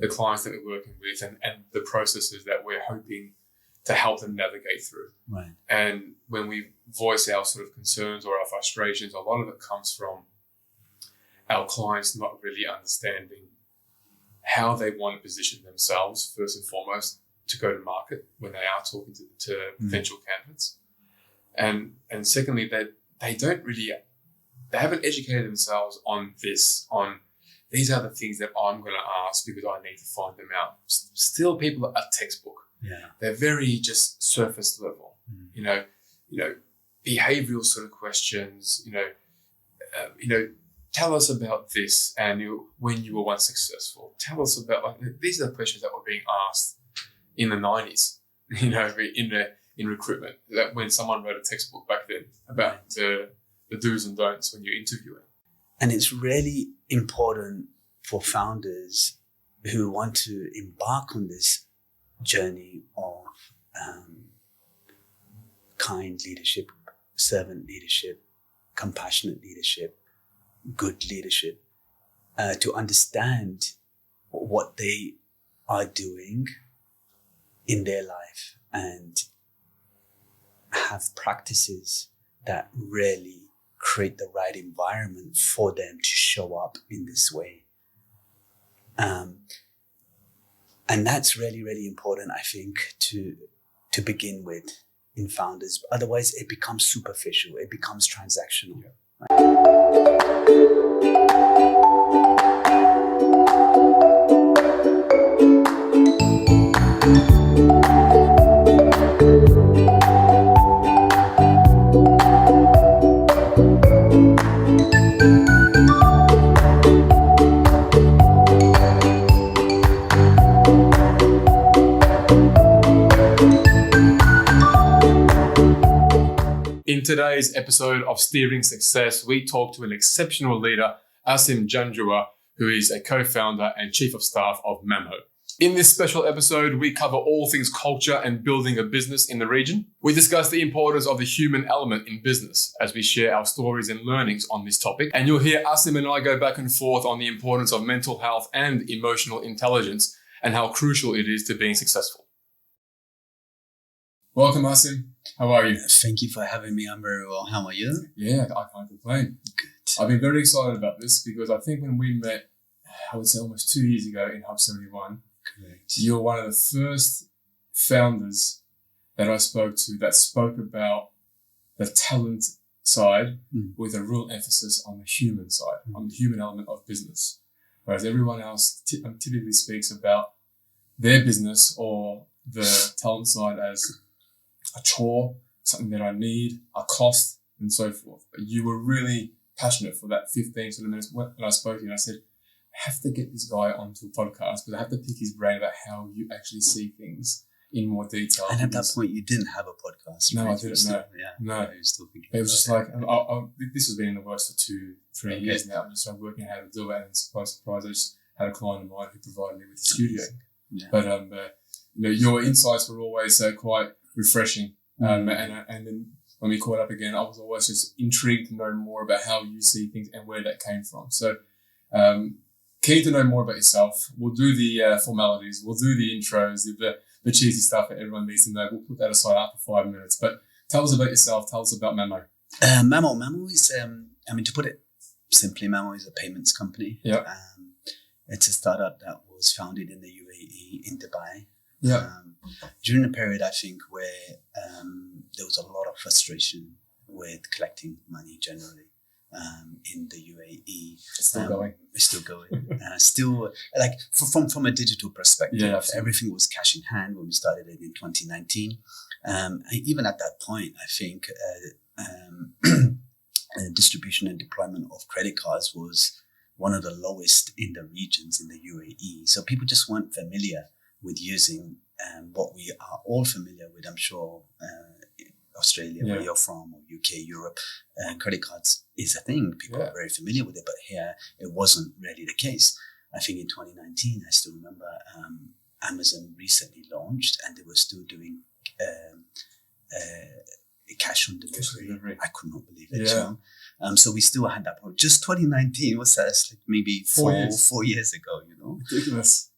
the clients that we're working with and the processes that we're hoping to help them navigate through. Right. And when we voice our sort of concerns or our frustrations, a lot of it comes from our clients not really understanding how they want to position themselves, first and foremost, to go to market when they are talking to potential candidates. And secondly, they haven't educated themselves on these are the things that I'm going to ask because I need to find them out. Still, people are textbook. Yeah. They're very just surface level, behavioral sort of questions, tell us about this and when you were once successful. Tell us about, these are the questions that were being asked in the 90s, in recruitment, that when someone wrote a textbook back then about the do's and don'ts when you're interviewing. And it's really important for founders who want to embark on this journey of kind leadership, servant leadership, compassionate leadership, good leadership, to understand what they are doing in their life and have practices that really create the right environment for them to show up in this way. And that's really, really important, I think, to begin with in founders. Otherwise, it becomes superficial. It becomes transactional. In today's episode of Steering Success, we talk to an exceptional leader, Asim Janjua, who is a co-founder and chief of staff of Mamo. In this special episode, we cover all things culture and building a business in the region. We discuss the importance of the human element in business as we share our stories and learnings on this topic. And you'll hear Asim and I go back and forth on the importance of mental health and emotional intelligence and how crucial it is to being successful. Welcome, Asim. How are you? Thank you for having me. I'm very well. How are you? Yeah, I can't complain. Good. I've been very excited about this because I think when we met, I would say almost 2 years ago in Hub 71, Correct. you're one of the first founders that I spoke to that spoke about the talent side with a real emphasis on the human side, on the human element of business. Whereas everyone else typically speaks about their business or the talent side as a chore, something that I need, a cost, and so forth. But you were really passionate for that 15 sort of minutes when I spoke to you. And I said, I have to get this guy onto a podcast, but I have to pick his brain about how you actually see things in more detail. And at that point, you didn't have a podcast. No, right? I didn't know. No. You were still thinking It was just like, this has been in the works for 2-3 Okay. years now. I'm just working out how to do it. And surprise, I just had a client of mine who provided me with the studio. Yeah. But, your insights were always quite refreshing. And then when we caught up again, I was always just intrigued to know more about how you see things and where that came from. So, keen to know more about yourself. We'll do the formalities. We'll do the intros, the cheesy stuff that everyone needs to know. We'll put that aside after 5 minutes. But tell us about yourself. Tell us about Mamo. Mamo is, to put it simply, Mamo is a payments company. Yeah. It's a startup that was founded in the UAE, in Dubai. Yeah. During a period, I think, where there was a lot of frustration with collecting money generally in the UAE. It's still going. It's still going. Still, like from a digital perspective, everything was cash in hand when we started it in 2019. Even at that point, I think distribution and deployment of credit cards was one of the lowest in the regions in the UAE. So people just weren't familiar with using what we are all familiar with, I'm sure, Australia, where you're from, or UK, Europe. Credit cards is a thing. People are very familiar with it, but here it wasn't really the case. I think in 2019, I still remember Amazon recently launched and they were still doing cash on delivery. I could not believe it. Yeah. So we still had that problem. Just 2019, what's that? It's like maybe 4 years ago, Ridiculous.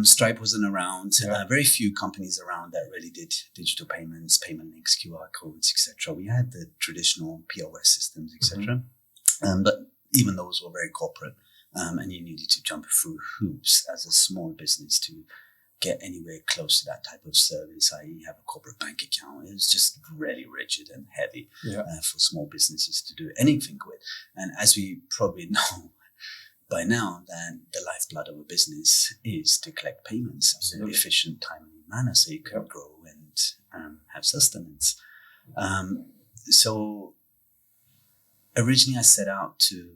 Stripe wasn't around. Yeah. Very few companies around that really did digital payments, payment links, QR codes, etc. We had the traditional POS systems, etc. But even those were very corporate, and you needed to jump through hoops as a small business to get anywhere close to that type of service, i.e. have a corporate bank account. It was just really rigid and heavy for small businesses to do anything with. And as we probably know by now, that the lifeblood of a business is to collect payments in an efficient, timely manner so you can grow and have sustenance. So originally I set out to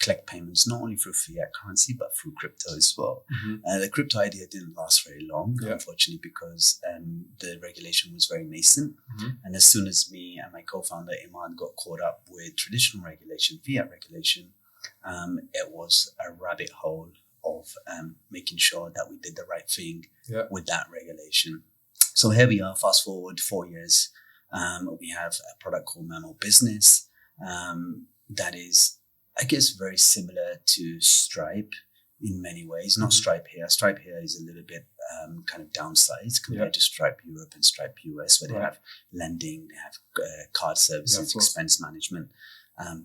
collect payments not only through fiat currency but through crypto as well. The crypto idea didn't last very long, unfortunately, because the regulation was very nascent. And as soon as me and my co-founder Iman got caught up with traditional regulation, fiat regulation, it was a rabbit hole of making sure that we did the right thing with that regulation. So here we are, fast forward 4 years. We have a product called Mamo Business that is, I guess, very similar to Stripe in many ways. Not Stripe here. Stripe here is a little bit kind of downsized compared to Stripe Europe and Stripe US, where they have lending, they have card services, expense management.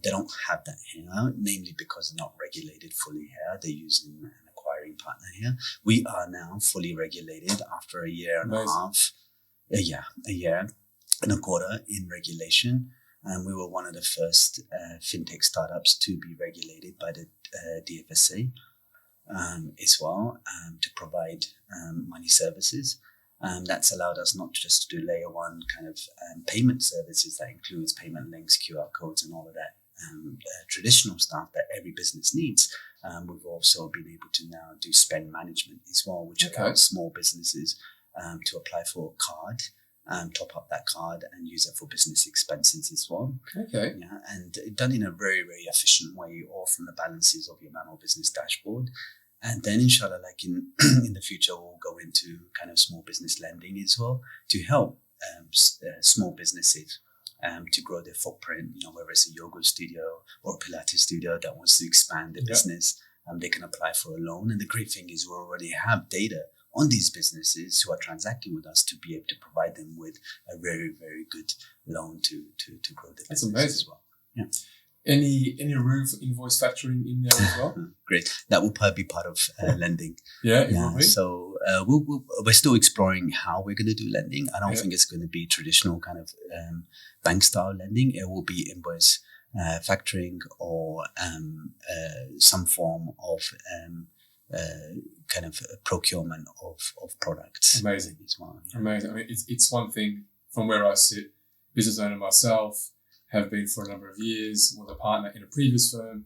They don't have that here, namely because they're not regulated fully here. They're using an acquiring partner here. We are now fully regulated after a year and a half, a year and a quarter in regulation. And we were one of the first FinTech startups to be regulated by the DFSA as well, to provide money services. That's allowed us not just to do layer one kind of payment services that includes payment links, QR codes, and all of that traditional stuff that every business needs. We've also been able to now do spend management as well, which allows small businesses to apply for a card, top up that card and use it for business expenses as well. And done in a very, very efficient way, all from the balances of your Mamo Business dashboard. And then inshallah, like in the future, we'll go into kind of small business lending as well to help small businesses to grow their footprint, whether it's a yoga studio or a Pilates studio that wants to expand their business, they can apply for a loan. And the great thing is we already have data on these businesses who are transacting with us to be able to provide them with a very, very good loan to grow their business as well. Any room for invoice factoring in there as well? Great. That will probably be part of lending. So we're still exploring how we're going to do lending. I don't think it's going to be traditional kind of bank style lending. It will be invoice factoring or some form of kind of procurement of products. Amazing. As well. Amazing. I mean, it's one thing from where I sit, business owner myself, have been for a number of years with a partner in a previous firm.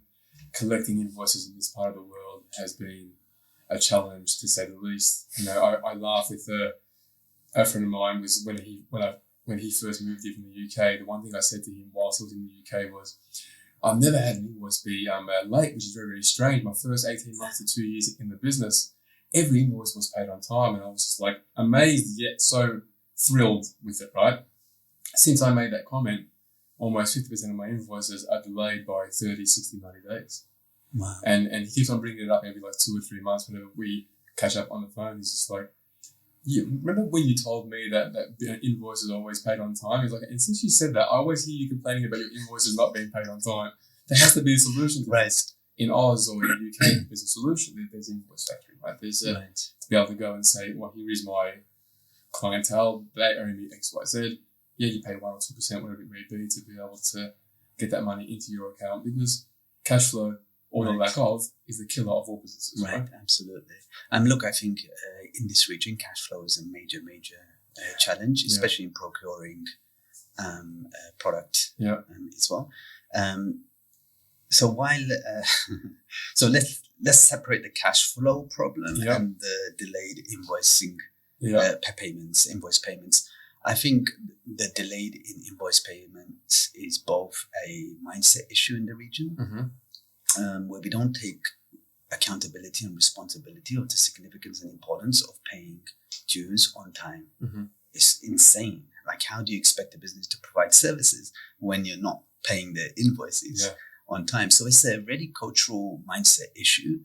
Collecting invoices in this part of the world has been a challenge, to say the least. I laugh with a friend of mine was when he first moved here from the UK. The one thing I said to him whilst he was in the UK was, I've never had an invoice be late, which is very, very strange. My first 18 months to 2 years in the business, every invoice was paid on time, and I was just like amazed yet so thrilled with it, right? Since I made that comment, almost 50% of my invoices are delayed by 30, 60, 90 days. Wow. And he keeps on bringing it up every 2 or 3 months whenever we catch up on the phone. He's just like, remember when you told me that invoices are always paid on time? He's like, and since you said that, I always hear you complaining about your invoices not being paid on time. There has to be a solution to this. In Oz or in the UK, there's a solution. There's invoice factoring, right? There's to be able to go and say, well, here is my clientele. They owe me X, Y, Z. Yeah, you pay 1 or 2%, whatever it may be, to be able to get that money into your account, because cash flow, or the lack of, is the killer of all businesses. Right, absolutely. Look, I think in this region, cash flow is a major, major challenge, especially in procuring product as well. So while so let's separate the cash flow problem and the delayed invoicing invoice payments. I think the delayed in invoice payments is both a mindset issue in the region, where we don't take accountability and responsibility of the significance and importance of paying dues on time. It's insane. Like, how do you expect a business to provide services when you're not paying the invoices on time? So it's a really cultural mindset issue.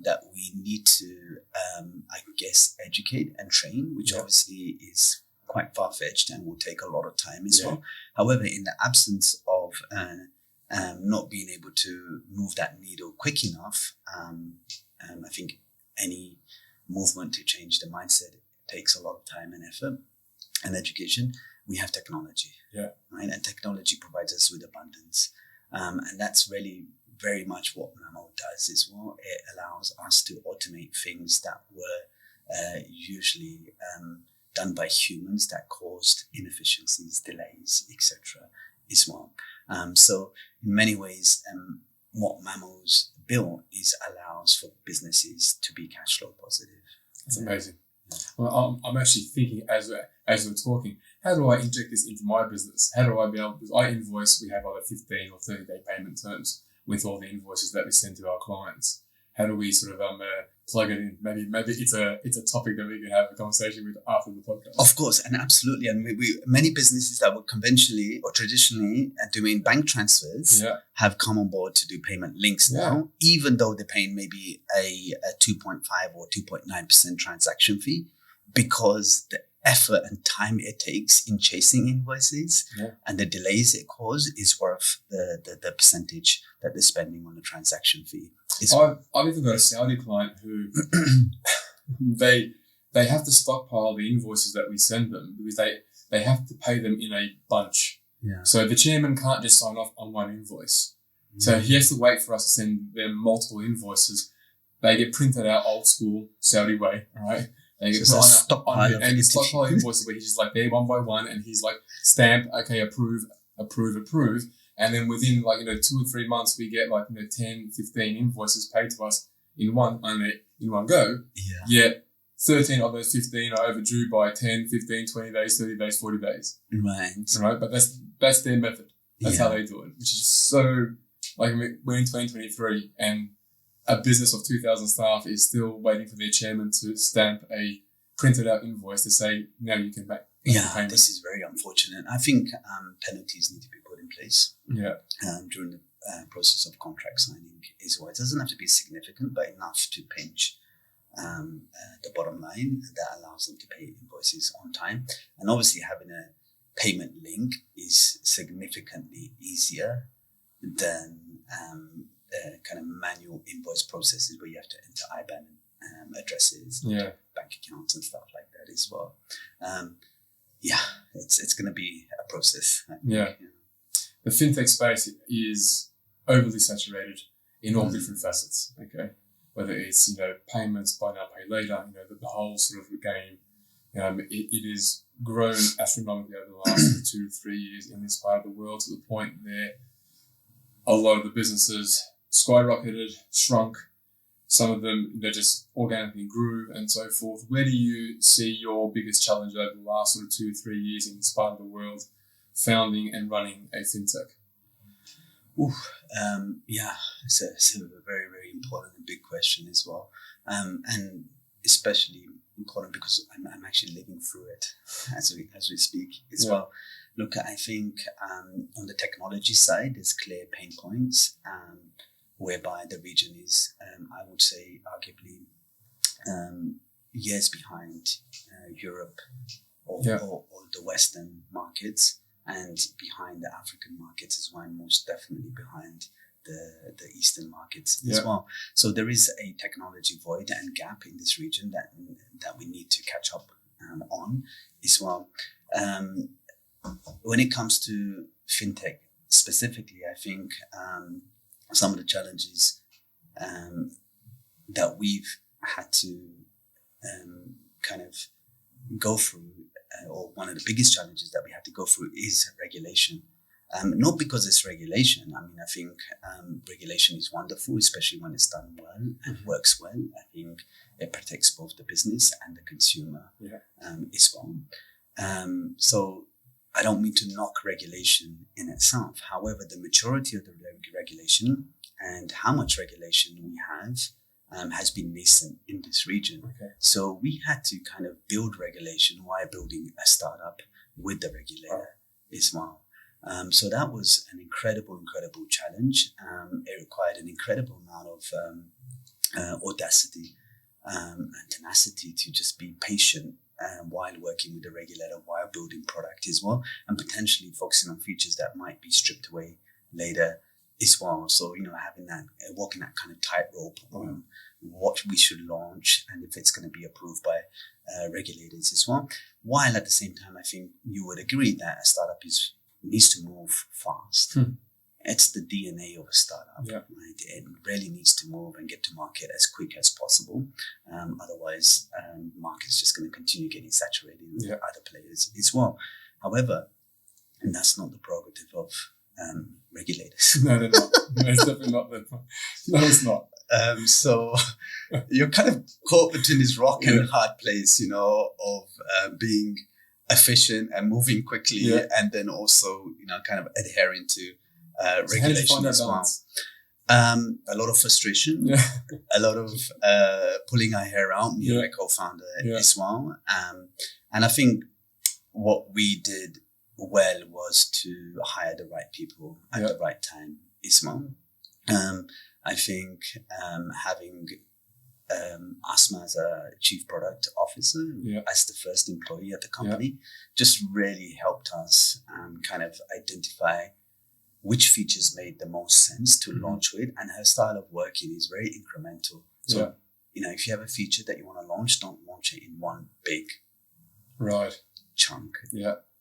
that we need to, I guess, educate and train, which obviously is quite far-fetched and will take a lot of time as well. However, in the absence of not being able to move that needle quick enough, I think any movement to change the mindset takes a lot of time and effort and education. We have technology, right? And technology provides us with abundance. And that's really very much what Mamo does as well. It allows us to automate things that were usually done by humans that caused inefficiencies, delays, etc. as well. So in many ways, what Mamo's built is allows for businesses to be cash flow positive. That's amazing. Well, I'm actually thinking as we're talking, how do I inject this into my business? How do I be able, because I invoice, we have either 15 or 30-day payment terms with all the invoices that we send to our clients. How do we sort of plug it in? Maybe it's a topic that we can have a conversation with after the podcast. Of course, and absolutely. And we many businesses that were conventionally or traditionally doing bank transfers have come on board to do payment links now, even though they're paying maybe a 2.5 or 2.9% transaction fee, because the effort and time it takes in chasing invoices and the delays it causes is worth the percentage that they're spending on the transaction fee. I've even got a Saudi client who they have to stockpile the invoices that we send them because they have to pay them in a bunch. Yeah. So the chairman can't just sign off on one invoice. So he has to wait for us to send them multiple invoices. They get printed out old school Saudi way, right? They get stockpile invoices where he's just like there one by one and he's like stamp, okay, approve. And then within 2 or 3 months, we get 10, 15 invoices paid to us in one go. Yeah. Yet 13 of those 15 are overdue by 10, 15, 20 days, 30 days, 40 days. Right. But that's their method. That's how they do it, which is so we're in 2023 and a business of 2,000 staff is still waiting for their chairman to stamp a printed out invoice to say, now you can make payment. This is very unfortunate. I think penalties need to be put in place during the process of contract signing as well. It doesn't have to be significant, but enough to pinch the bottom line that allows them to pay invoices on time. And obviously having a payment link is significantly easier than kind of manual invoice processes where you have to enter IBAN addresses, bank accounts and stuff like that as well. It's going to be a process. The FinTech space is overly saturated in all different facets. Okay, whether it's payments, buy now, pay later, the whole sort of game. It has grown astronomically over the last 2 to 3 years in this part of the world to the point where a lot of the businesses skyrocketed, shrunk. Some of them just organically grew and so forth. Where do you see your biggest challenge over the last sort of 2 or 3 years in this part of the world, founding and running a FinTech? It's a very, very important and big question as well. And especially important because I'm actually living through it as we speak as well. Look, I think on the technology side, there's clear pain points whereby the region is, I would say, arguably years behind Europe or the Western markets and behind the African markets as well, and most definitely behind the Eastern markets as well. So there is a technology void and gap in this region that we need to catch up on as well. When it comes to FinTech specifically, I think some of the challenges that we've had to kind of go through, or one of the biggest challenges that we had to go through is regulation. Not because it's regulation. I mean, I think regulation is wonderful, especially when it's done well and works well. I think it protects both the business and the consumer as well. So I don't mean to knock regulation in itself. However, the maturity of the regulation and how much regulation we have has been nascent in this region. Okay. So we had to kind of build regulation while building a startup with the regulator as well. So that was an incredible challenge. It required an incredible amount of audacity and tenacity to just be patient while working with the regulator, while building product as well, and potentially focusing on features that might be stripped away later as well. So, having that, walking that kind of tightrope on what we should launch and if it's going to be approved by regulators as well. While at the same time, I think you would agree that a startup needs to move fast. It's the DNA of a startup, right? It really needs to move and get to market as quick as possible. Otherwise, the market's just going to continue getting saturated with other players as well. However, and that's not the prerogative of regulators. No, they're not. No, it's definitely not. No, it's not. So you're kind of caught between this rock and hard place, of being efficient and moving quickly, and then also, kind of adhering to regulation as well. A lot of frustration, a lot of pulling our hair out, me and my co-founder as well. And I think what we did well was to hire the right people at the right time as well. I think having Asma as a chief product officer, as the first employee at the company, just really helped us kind of identify which features made the most sense to launch with. And her style of working is very incremental. So, if you have a feature that you want to launch, don't launch it in one big chunk.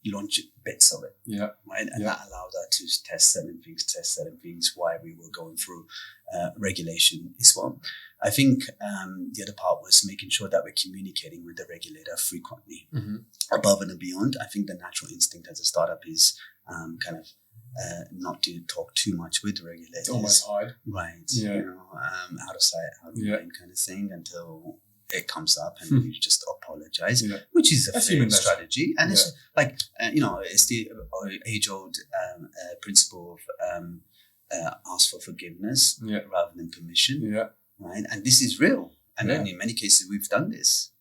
You launch bits of it. Right. And that allowed us to test certain things while we were going through regulation as well. I think the other part was making sure that we're communicating with the regulator frequently, above and beyond. I think the natural instinct as a startup is kind of not to talk too much with regulators. Almost hide. Right. Out of sight, out of mind kind of thing until it comes up and you just apologize, which is a fair strategy. And it's like, it's the age-old principle of ask for forgiveness rather than permission. Right. And this is real. And in many cases, we've done this.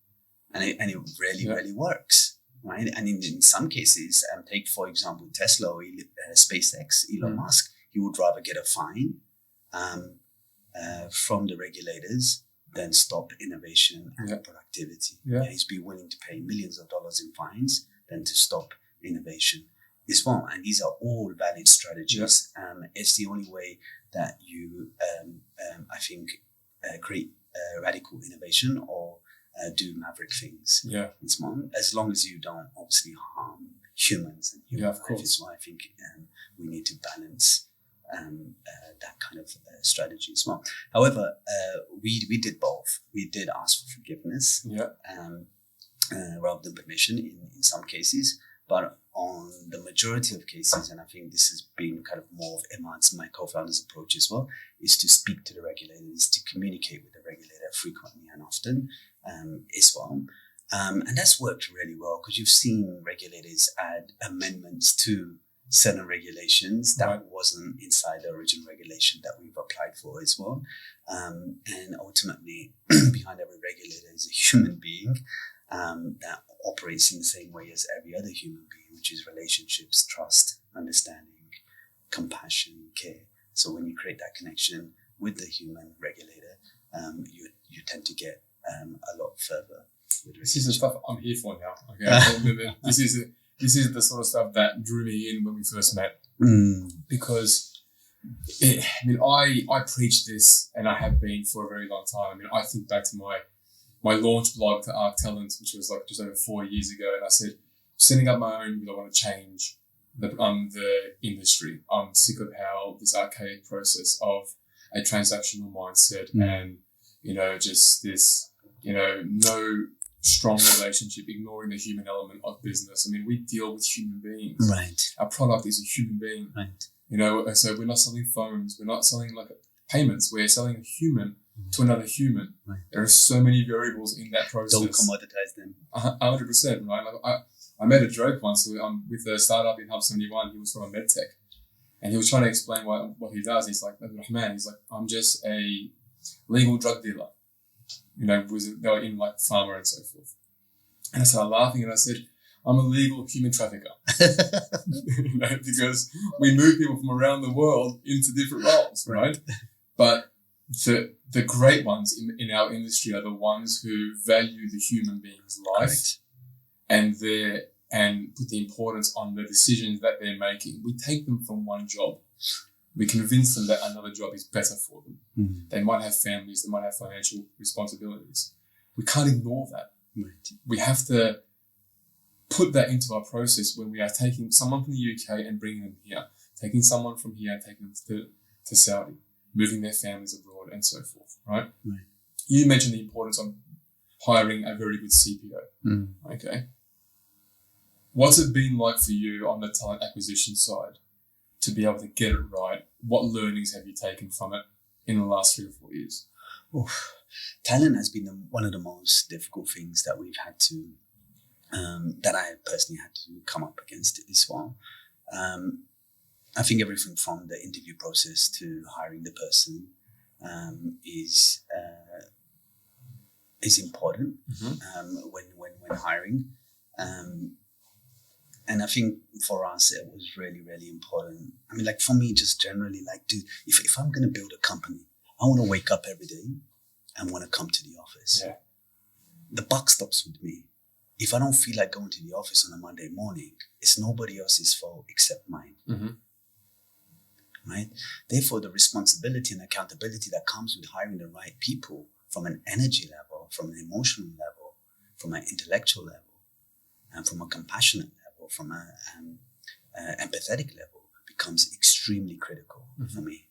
And it really, really works. Right. And in some cases, take, for example, Tesla or SpaceX, Elon Musk, he would rather get a fine from the regulators than stop innovation and productivity. He's been willing to pay millions of dollars in fines than to stop innovation as well. And these are all valid strategies. It's the only way that you, I think, create radical innovation or do maverick things. It's more, as long as you don't obviously harm humans and human life as well. I think we need to balance that kind of strategy as well. However, we did both. We did ask for forgiveness rather than permission in some cases, but on the majority of cases, and I think this has been kind of more of Iman's, my co-founder's approach as well, is to speak to the regulators, to communicate with the regulator frequently and often as well. And that's worked really well because you've seen regulators add amendments to certain regulations that wasn't inside the original regulation that we've applied for as well. And ultimately, behind every regulator is a human being that operates in the same way as every other human being, which is relationships, trust, understanding, compassion, care. So when you create that connection with the human regulator, you tend to get a lot further. This is the stuff I'm here for now. Okay, this is the sort of stuff that drew me in when we first met, because I preach this, and I have been for a very long time. I think back to my launch blog to Arc Talent, which was like just over 4 years ago, and I said, setting up my own because I want to change the industry. I'm sick of how this archaic process of a transactional mindset and just this no strong relationship, ignoring the human element of business. We deal with human beings. Right. Our product is a human being. Right. So we're not selling phones. We're not selling payments. We're selling a human to another human. Right. There are so many variables in that process. Don't commoditize them. 100%, right? I made a joke once with a startup in Hub 71. He was from a medtech, and he was trying to explain what he does. He's like, Rahman, he's like, I'm just a legal drug dealer. They were in pharma and so forth. And I started laughing and I said, I'm a legal human trafficker. Because we move people from around the world into different roles, right? But the great ones in our industry are the ones who value the human being's life and put the importance on the decisions that they're making. We take them from one job. We convince them that another job is better for them. Mm. They might have families. They might have financial responsibilities. We can't ignore that. Right. We have to put that into our process when we are taking someone from the UK and bringing them here, taking someone from here and taking them to Saudi, moving their families abroad and so forth, right? Right. You mentioned the importance of hiring a very good CPO. Mm. Okay. What's it been like for you on the talent acquisition side to be able to get it right? What learnings have you taken from it in the last 3 or 4 years? Oof. Talent has been one of the most difficult things that we've had to, that I personally had to come up against as well. I think everything from the interview process to hiring the person is important when hiring. And I think for us, it was really, really important. I mean, like for me, just generally, like, dude, if I'm going to build a company, I want to wake up every day and want to come to the office. Yeah. The buck stops with me. If I don't feel like going to the office on a Monday morning, it's nobody else's fault except mine. Mm-hmm. Right? Therefore, the responsibility and accountability that comes with hiring the right people from an energy level, from an emotional level, from an intellectual level, and from a compassionate level, from an empathetic level becomes extremely critical for me.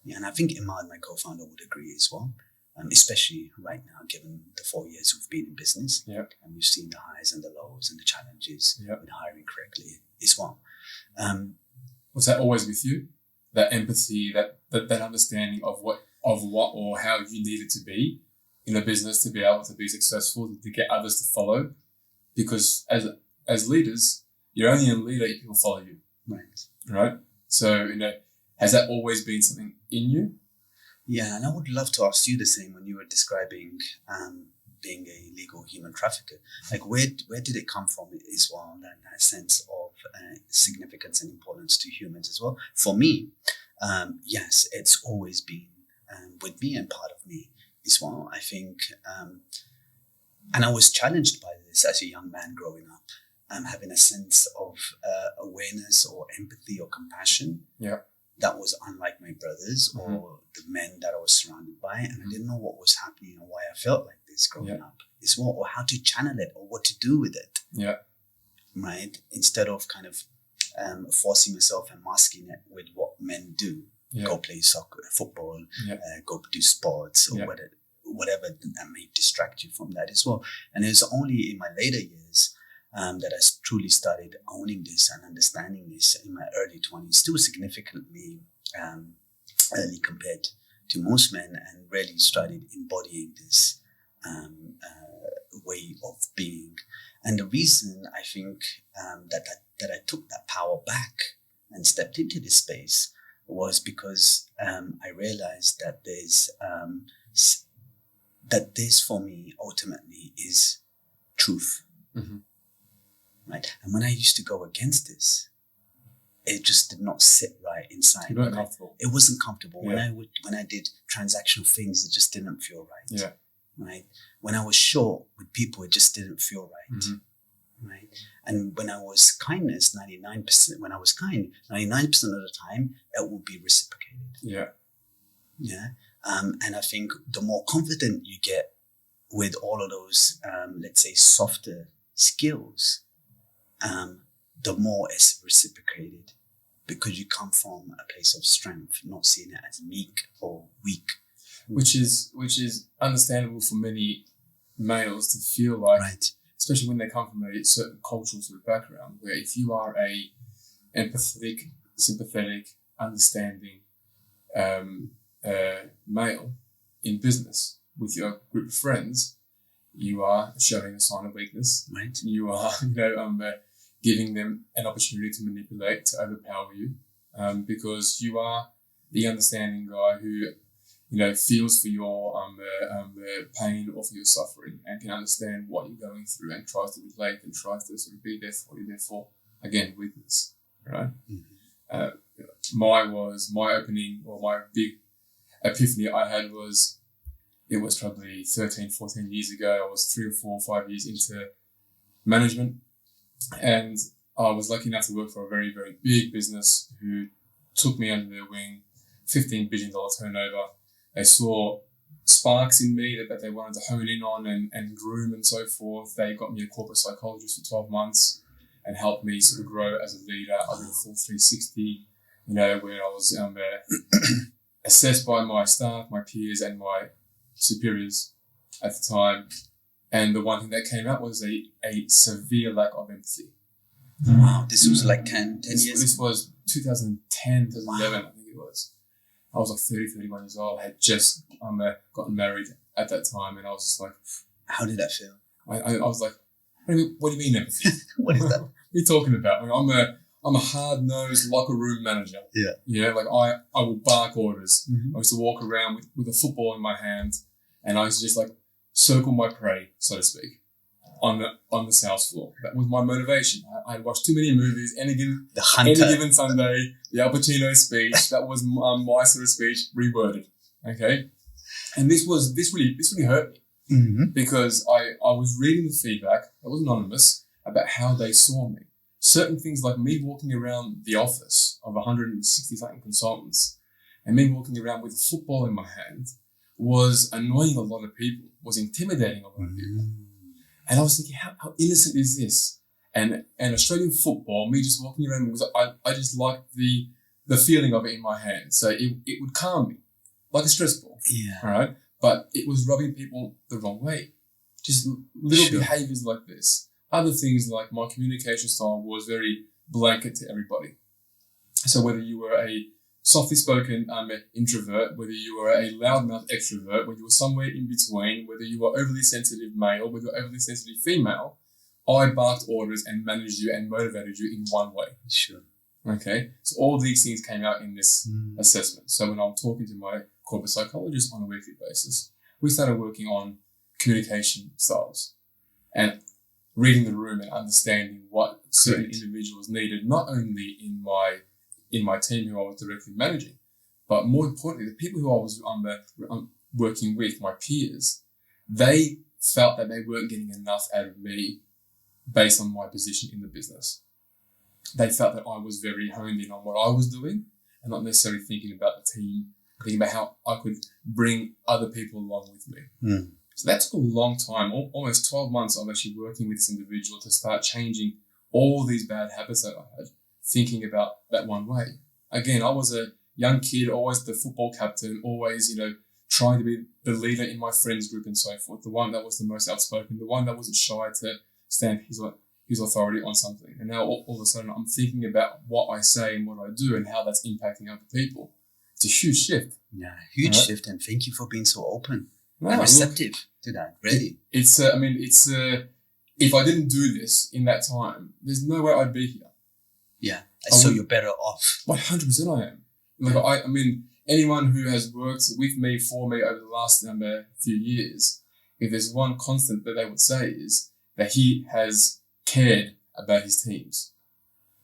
Yeah, and I think Imad, my co-founder, would agree as well, especially right now, given the 4 years we've been in business. Yep. And we've seen the highs and the lows and the challenges with hiring correctly as well. Was that always with you? That empathy, that understanding of what or how you needed to be in a business to be able to be successful, to get others to follow? Because as leaders, you're only a leader if people follow you. Right? So, has that always been something in you? Yeah, and I would love to ask you the same when you were describing being a legal human trafficker. Like, where did it come from as well, that sense of significance and importance to humans as well? For me, yes, it's always been with me and part of me as well. I think, and I was challenged by this as a young man growing up, having a sense of awareness or empathy or compassion. Yeah. That was unlike my brothers or the men that I was surrounded by. And I didn't know what was happening and why I felt like this growing up as well, or how to channel it or what to do with it. Yeah. Right? Instead of kind of forcing myself and masking it with what men do. Yeah. Go play soccer, football, go do sports or whatever that may distract you from that as well. And it was only in my later years that I truly started owning this and understanding this in my early 20s, still significantly early compared to most men, and really started embodying this way of being. And the reason I think that I took that power back and stepped into this space was because I realized that this for me ultimately is truth. Mm-hmm. Right. And when I used to go against this, it just did not sit right inside. You weren't comfortable. It wasn't comfortable. Yeah. When I did transactional things, it just didn't feel right. Yeah. Right. When I was short with people, it just didn't feel right. Mm-hmm. Right. And when I was kindness, 99%, when I was kind, 99% of the time, it would be reciprocated. Yeah. Yeah. And I think the more confident you get with all of those, let's say, softer skills, the more it's reciprocated, because you come from a place of strength, not seeing it as meek or weak. Which is understandable for many males to feel like, especially when they come from a certain cultural sort of background, where if you are a empathetic, sympathetic, understanding male in business with your group of friends, you are showing a sign of weakness. Right. You are, giving them an opportunity to manipulate, to overpower you, because you are the understanding guy who, feels for your pain or for your suffering and can understand what you're going through and tries to relate and tries to sort of be there for you. Therefore, again, weakness, right? Mm-hmm. My opening or my big epiphany I had was, it was probably 13, 14 years ago. I was 3 or 4 or 5 years into management, and I was lucky enough to work for a very, very big business who took me under their wing, $15 billion turnover. They saw sparks in me that they wanted to hone in on and groom and so forth. They got me a corporate psychologist for 12 months and helped me sort of grow as a leader. I did a full 360, where I was assessed by my staff, my peers, and my superiors at the time. And the one thing that came out was a severe lack of empathy. Wow, this was like 10 years? This was 2010, 2011, wow. I think it was. I was like 30, 31 years old. I had just gotten married at that time, and I was just like... How did that feel? I was like, what do you mean empathy? What is that? What are you talking about? I'm a hard-nosed locker room manager. Yeah. Yeah, like I will bark orders. Mm-hmm. I used to walk around with a football in my hand, and I used to just like circle my prey, so to speak, on the sales floor. That was my motivation. I'd watched too many movies. Any given Sunday, the Al Pacino speech. That was my sort of speech reworded. Okay, and this really hurt me. Mm-hmm. Because I was reading the feedback that was anonymous about how they saw me. Certain things like me walking around the office of 160-something consultants and me walking around with a football in my hand was annoying a lot of people, was intimidating a lot of people. And I was thinking, how innocent is this? And Australian football, me just walking around, I just liked the feeling of it in my hand. So it would calm me, like a stress ball. Yeah. All right? But it was rubbing people the wrong way. Just little behaviors like this. Other things like my communication style was very blanket to everybody. So whether you were a softly spoken introvert, whether you were a loudmouth extrovert, whether you were somewhere in between, whether you were overly sensitive male, whether you were overly sensitive female, I barked orders and managed you and motivated you in one way. Sure. Okay? So all these things came out in this assessment. So when I'm talking to my corporate psychologist on a weekly basis, we started working on communication styles and reading the room and understanding what certain individuals needed, not only in my team who I was directly managing, but more importantly, the people who I was working with, my peers, they felt that they weren't getting enough out of me based on my position in the business. They felt that I was very honed in on what I was doing and not necessarily thinking about the team, thinking about how I could bring other people along with me. Mm. So that took a long time, almost 12 months of actually working with this individual to start changing all these bad habits that I had, thinking about that one way. Again, I was a young kid, always the football captain, always, trying to be the leader in my friends group and so forth, the one that was the most outspoken, the one that wasn't shy to stamp his authority on something. And now all of a sudden I'm thinking about what I say and what I do and how that's impacting other people. It's a huge shift. Yeah, huge shift. And thank you for being so open and receptive to that. Really. It's if I didn't do this in that time, there's no way I'd be here. Yeah. So you're better off. 100% I am. Like, anyone who has worked with me, for me over the last few years, if there's one constant that they would say is that he has cared about his teams.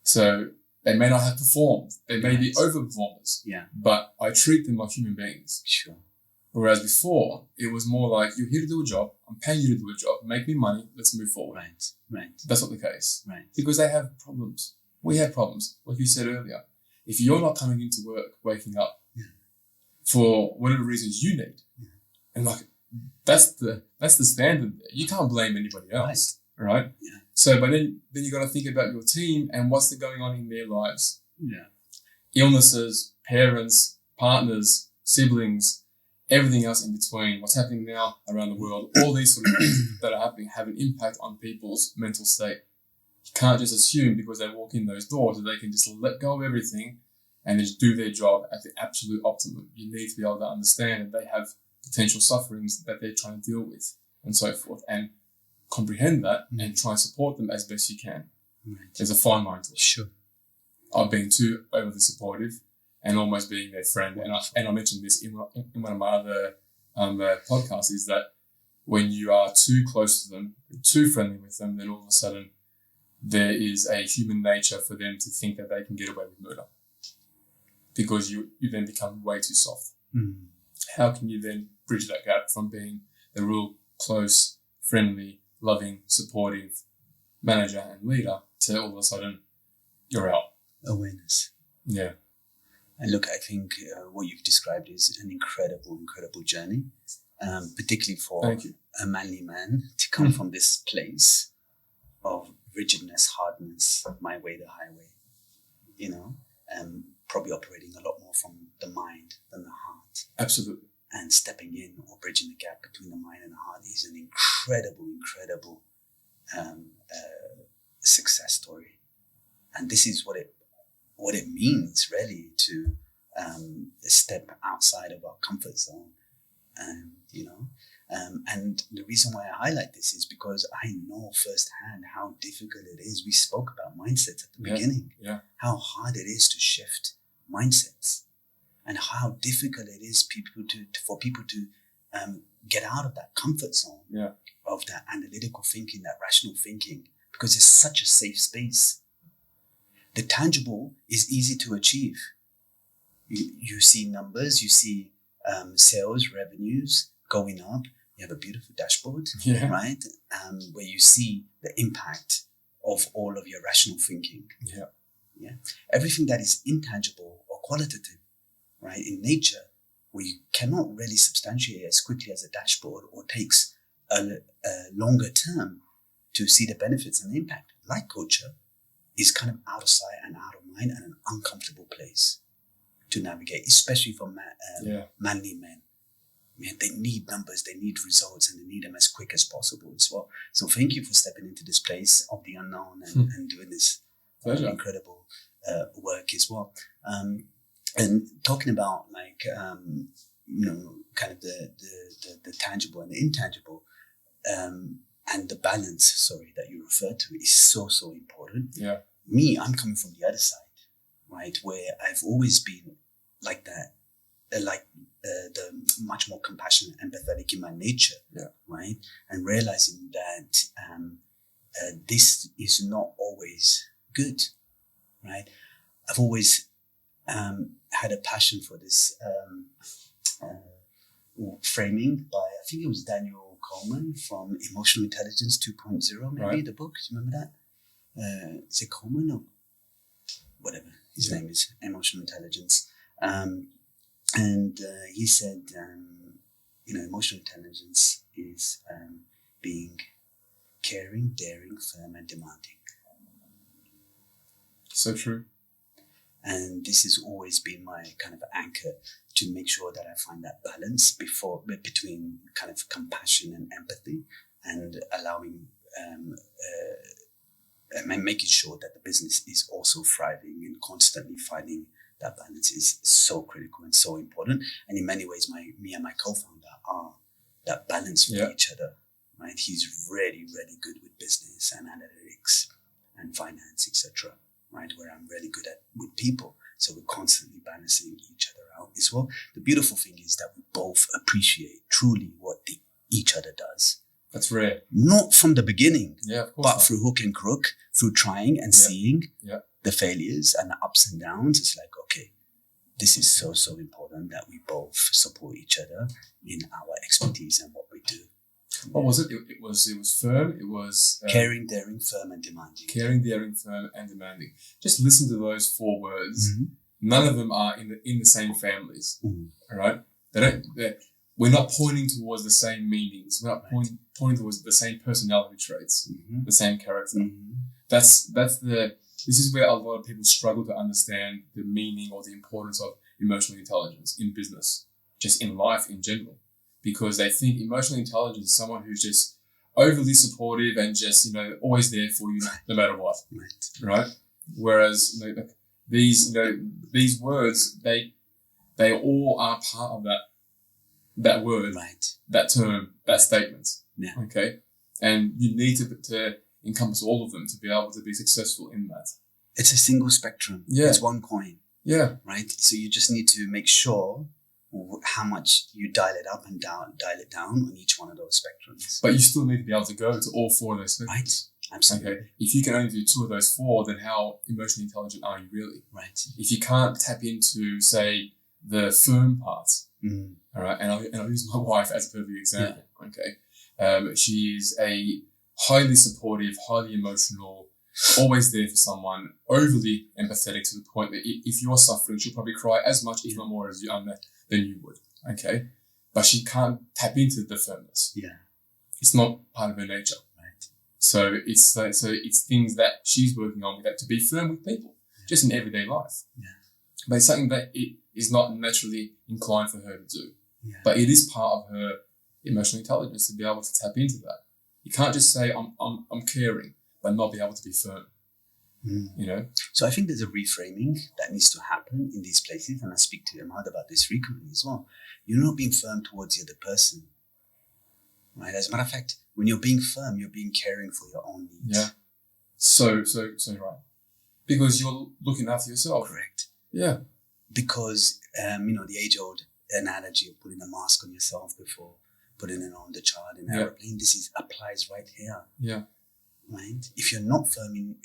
So they may not have performed. They may be overperformers. Yeah. But I treat them like human beings. Sure. Whereas before, it was more like, you're here to do a job. I'm paying you to do a job. Make me money. Let's move forward. Right. That's not the case. Right. Because they have problems. We have problems. Like you said earlier. If you're not coming into work, waking up for whatever reasons you need, and that's the standard there. You can't blame anybody else. Right? Yeah. So, but then you got to think about your team and what's going on in their lives. Yeah. Illnesses, parents, partners, siblings, everything else in between, what's happening now around the world, all these sort of things that are happening have an impact on people's mental state. You can't just assume because they walk in those doors that they can just let go of everything and just do their job at the absolute optimum. You need to be able to understand that they have potential sufferings that they're trying to deal with and so forth, and comprehend that and try and support them as best you can. Right. There's a fine line to it. Sure. I've been too overly supportive and almost being their friend. And I mentioned this in one of my other podcasts, is that when you are too close to them, too friendly with them, then all of a sudden there is a human nature for them to think that they can get away with murder, because you then become way too soft. how can you then bridge that gap from being the real close, friendly, loving, supportive manager and leader to all of a sudden you're out? Awareness. Yeah. And look, I think what you've described is an incredible journey, particularly for a manly man to come from this place of rigidness, hardness, my way, the highway, probably operating a lot more from the mind than the heart. Absolutely. And stepping in or bridging the gap between the mind and the heart is an incredible success story. And this is what it means really to step outside of our comfort zone. And the reason why I highlight this is because I know firsthand how difficult it is. We spoke about mindsets at the beginning. Yeah. How hard it is to shift mindsets, and how difficult it is for people to get out of that comfort zone of that analytical thinking, that rational thinking, because it's such a safe space. The tangible is easy to achieve. You see numbers, you see sales revenues going up. You have a beautiful dashboard, right? Where you see the impact of all of your rational thinking. Yeah. Everything that is intangible or qualitative, right, in nature, where you cannot really substantiate as quickly as a dashboard, or takes a longer term to see the benefits and the impact, like culture, is kind of out of sight and out of mind, and an uncomfortable place to navigate, especially for manly men. Man, they need numbers, they need results, and they need them as quick as possible as well. So thank you for stepping into this place of the unknown and doing this incredible work as well. And talking about kind of the tangible and the intangible, and the balance, that you referred to, is so important. Yeah. Me, I'm coming from the other side, right, where I've always been like that, the much more compassionate, empathetic in my nature, right, and realizing that this is not always good, right. I've always had a passion for this framing by, I think it was Daniel Coleman from Emotional Intelligence 2.0, maybe, the book. Do you remember that? Is it Coleman or whatever his name is? Emotional Intelligence. And he said, emotional intelligence is being caring, daring, firm, and demanding. So true. And this has always been my kind of anchor, to make sure that I find that balance between kind of compassion and empathy, and allowing and making sure that the business is also thriving, and constantly finding that balance is so critical and so important. And in many ways, me and my co-founder are that balance for each other, right? He's really, really good with business and analytics and finance, etc., right? Where I'm really good with people. So we're constantly balancing each other out as well. The beautiful thing is that we both appreciate truly what each other does. That's rare. Not from the beginning, but through hook and crook, through trying and seeing the failures and the ups and downs. It's like, okay, this is so important that we both support each other in our expertise and what we do. What was it? It was firm. It was caring, daring, firm, and demanding. Caring, daring, firm, and demanding. Just listen to those 4 words. Mm-hmm. None of them are in the same families. Mm-hmm. All right, we're not pointing towards the same meanings. We're not pointing towards the same personality traits, the same character. Mm-hmm. This is where a lot of people struggle to understand the meaning or the importance of emotional intelligence in business, just in life in general, because they think emotional intelligence is someone who's just overly supportive and just, always there for you no matter what. Right? Whereas, these words, they all are part of that word, that term, that statement. Yeah. Okay. And you need to encompass all of them to be able to be successful in that. It's a single spectrum. Yeah. It's one coin. Yeah. Right. So you just need to make sure how much you dial it up and dial it down on each one of those spectrums. But you still need to be able to go to all 4 of those spectrums. Right. Absolutely. Okay. If you can only do 2 of those 4, then how emotionally intelligent are you really? Right. If you can't tap into, say, the firm parts, All right, and I'll use my wife as a perfect example. Okay, she is a highly supportive, highly emotional, always there for someone, overly empathetic to the point that if you're suffering, she'll probably cry as much, if not more, as you than you would. Okay, but she can't tap into the firmness. Yeah, it's not part of her nature. right. So it's things that she's working on with that to be firm with people, just in everyday life. Yeah, but it's something that it is not naturally inclined for her to do. Yeah. But it is part of her emotional intelligence to be able to tap into that. You can't just say I'm caring, but not be able to be firm. You know. So I think there's a reframing that needs to happen in these places, and I speak to Ahmad about this frequently as well. You're not being firm towards the other person, right? As a matter of fact, when you're being firm, you're being caring for your own needs. Yeah. So right, because you're looking after yourself. Correct. Yeah. Because the age-old analogy of putting a mask on yourself before putting it on the child in an airplane. This applies right here. Yeah. Right. If you're not firm in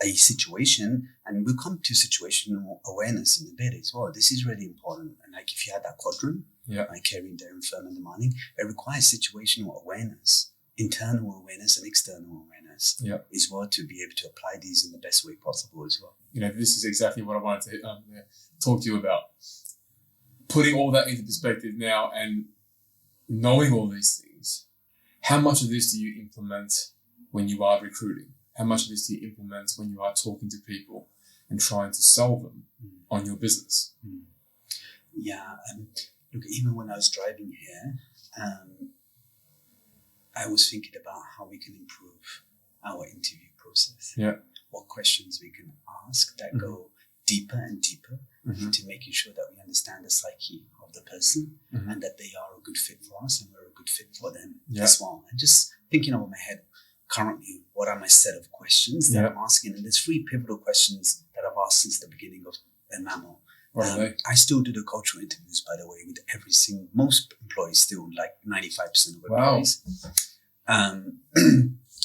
a situation, and we'll come to situational awareness in a bit as well. This is really important. And like if you had that quadrant, like caring, daring, firm, and demanding, it requires situational awareness, internal awareness, and external awareness as well to be able to apply these in the best way possible as well. You know, this is exactly what I wanted to talk to you about. Putting all that into perspective now and knowing all these things, how much of this do you implement when you are recruiting? How much of this do you implement when you are talking to people and trying to sell them on your business? Yeah. Look, even when I was driving here, I was thinking about how we can improve our interview process. Yeah. What questions we can ask that go deeper and deeper into making sure that we understand the psyche of the person and that they are a good fit for us and we're a good fit for them as well. And just thinking over my head, currently, what are my set of questions that I'm asking? And there's 3 pivotal questions that I've asked since the beginning of Mamo. I still do the cultural interviews, by the way, with most employees still, like 95% of employees. Wow.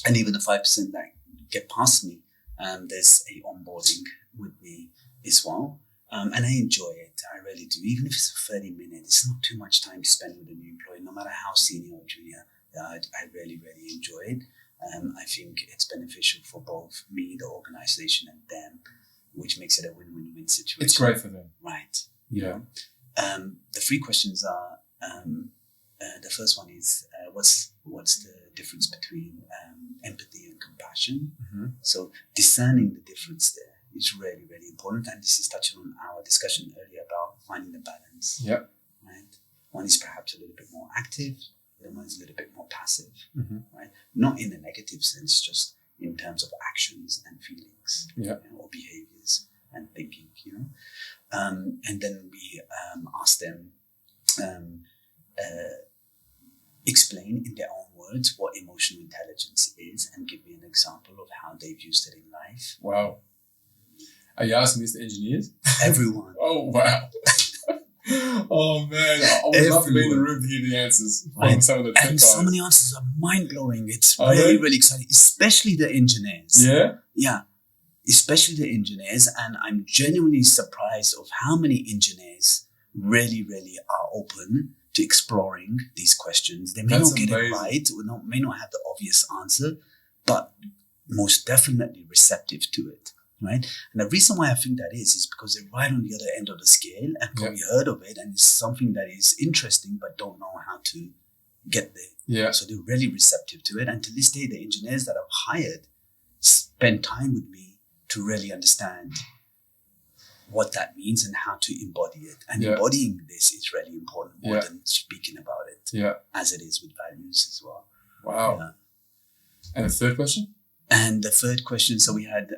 And even the 5% that get past me, there's a onboarding with me as well. And I enjoy it. I really do. Even if it's a 30-minute, it's not too much time to spend with a new employee, no matter how senior or junior. I really, really enjoy it. I think it's beneficial for both me, the organization, and them, which makes it a win-win-win situation. It's great for them. Right. Yeah. The 3 questions are, the first one is, what's the difference between empathy and compassion? So discerning the difference there is really, really important. And this is touching on our discussion earlier about finding the balance. Yep. Right. One is perhaps a little bit more active. The other one is a little bit more passive. Right. Not in a negative sense, just in terms of actions and feelings or behaviors and thinking, and then we ask them explain in their own words what emotional intelligence is and give me an example of how they've used it in life. Wow. Are you asking this to engineers? Everyone. Oh, wow. Oh, man. I would love to be in the room to hear the answers from some of the tech guys. And some of the answers are mind-blowing. It's really, really exciting, especially the engineers. Yeah? Yeah, especially the engineers. And I'm genuinely surprised of how many engineers really, really are open to exploring these questions. They may not get it right or may not have the obvious answer, but most definitely receptive to it. Right. And the reason why I think that is because they're right on the other end of the scale and probably heard of it. And it's something that is interesting, but don't know how to get there. Yeah. So they're really receptive to it. And to this day, the engineers that I've hired spend time with me to really understand what that means and how to embody it. And embodying this is really important more than speaking about it, as it is with values as well. Wow. Yeah. And the third question? And the third question, so we had,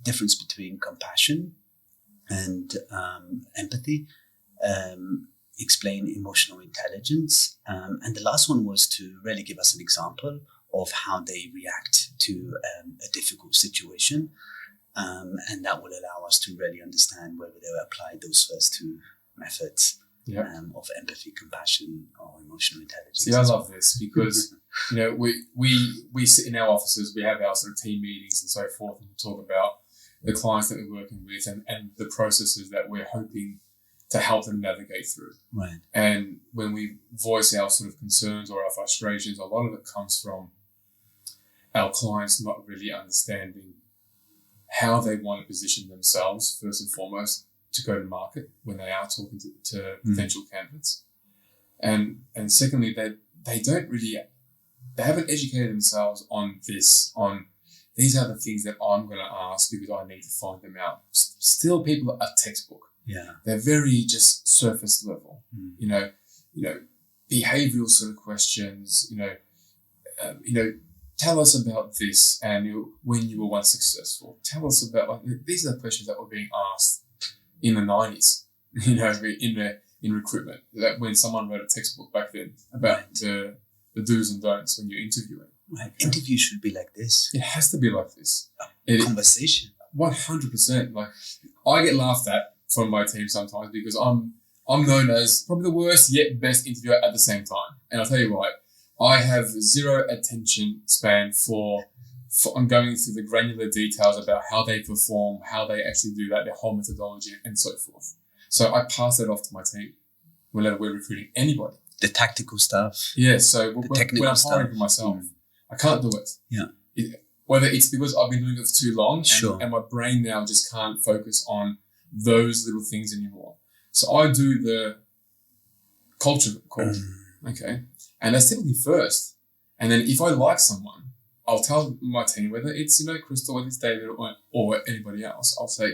difference between compassion and empathy, explain emotional intelligence. And the last one was to really give us an example of how they react to a difficult situation. And that will allow us to really understand whether they will apply those first 2 methods. Of empathy, compassion, or emotional intelligence. See, I love this because, we sit in our offices, we have our sort of team meetings and so forth, and we talk about the clients that we're working with and the processes that we're hoping to help them navigate through. Right. And when we voice our sort of concerns or our frustrations, a lot of it comes from our clients not really understanding how they want to position themselves, first and foremost, to go to market when they are talking to potential candidates. And secondly, they haven't educated themselves on these are the things that I'm going to ask because I need to find them out. Still, people are textbook. Yeah. They're very just surface level, you know, behavioral sort of questions, tell us about this and when you were once successful. Tell us about, these are the questions that were being asked in the 90s, in recruitment, that when someone wrote a textbook back then about the do's and don'ts when you're interviewing. Right. Interview should be like this. It has to be like this. Conversation. 100%. Like, I get laughed at from my team sometimes because I'm known as probably the worst yet best interviewer at the same time. And I'll tell you why. I have zero attention span for I'm going through the granular details about how they perform, how they actually do that, their whole methodology, and so forth. So I pass it off to my team whenever we're recruiting anybody. The tactical stuff. Yeah, so the technical when I'm stuff. hiring for myself, I can't do it. Yeah. Whether it's because I've been doing it for too long and my brain now just can't focus on those little things anymore. So I do the culture call, okay? And that's typically first. And then if I like someone, I'll tell my team, whether it's, Crystal, whether it's David or anybody else, I'll say,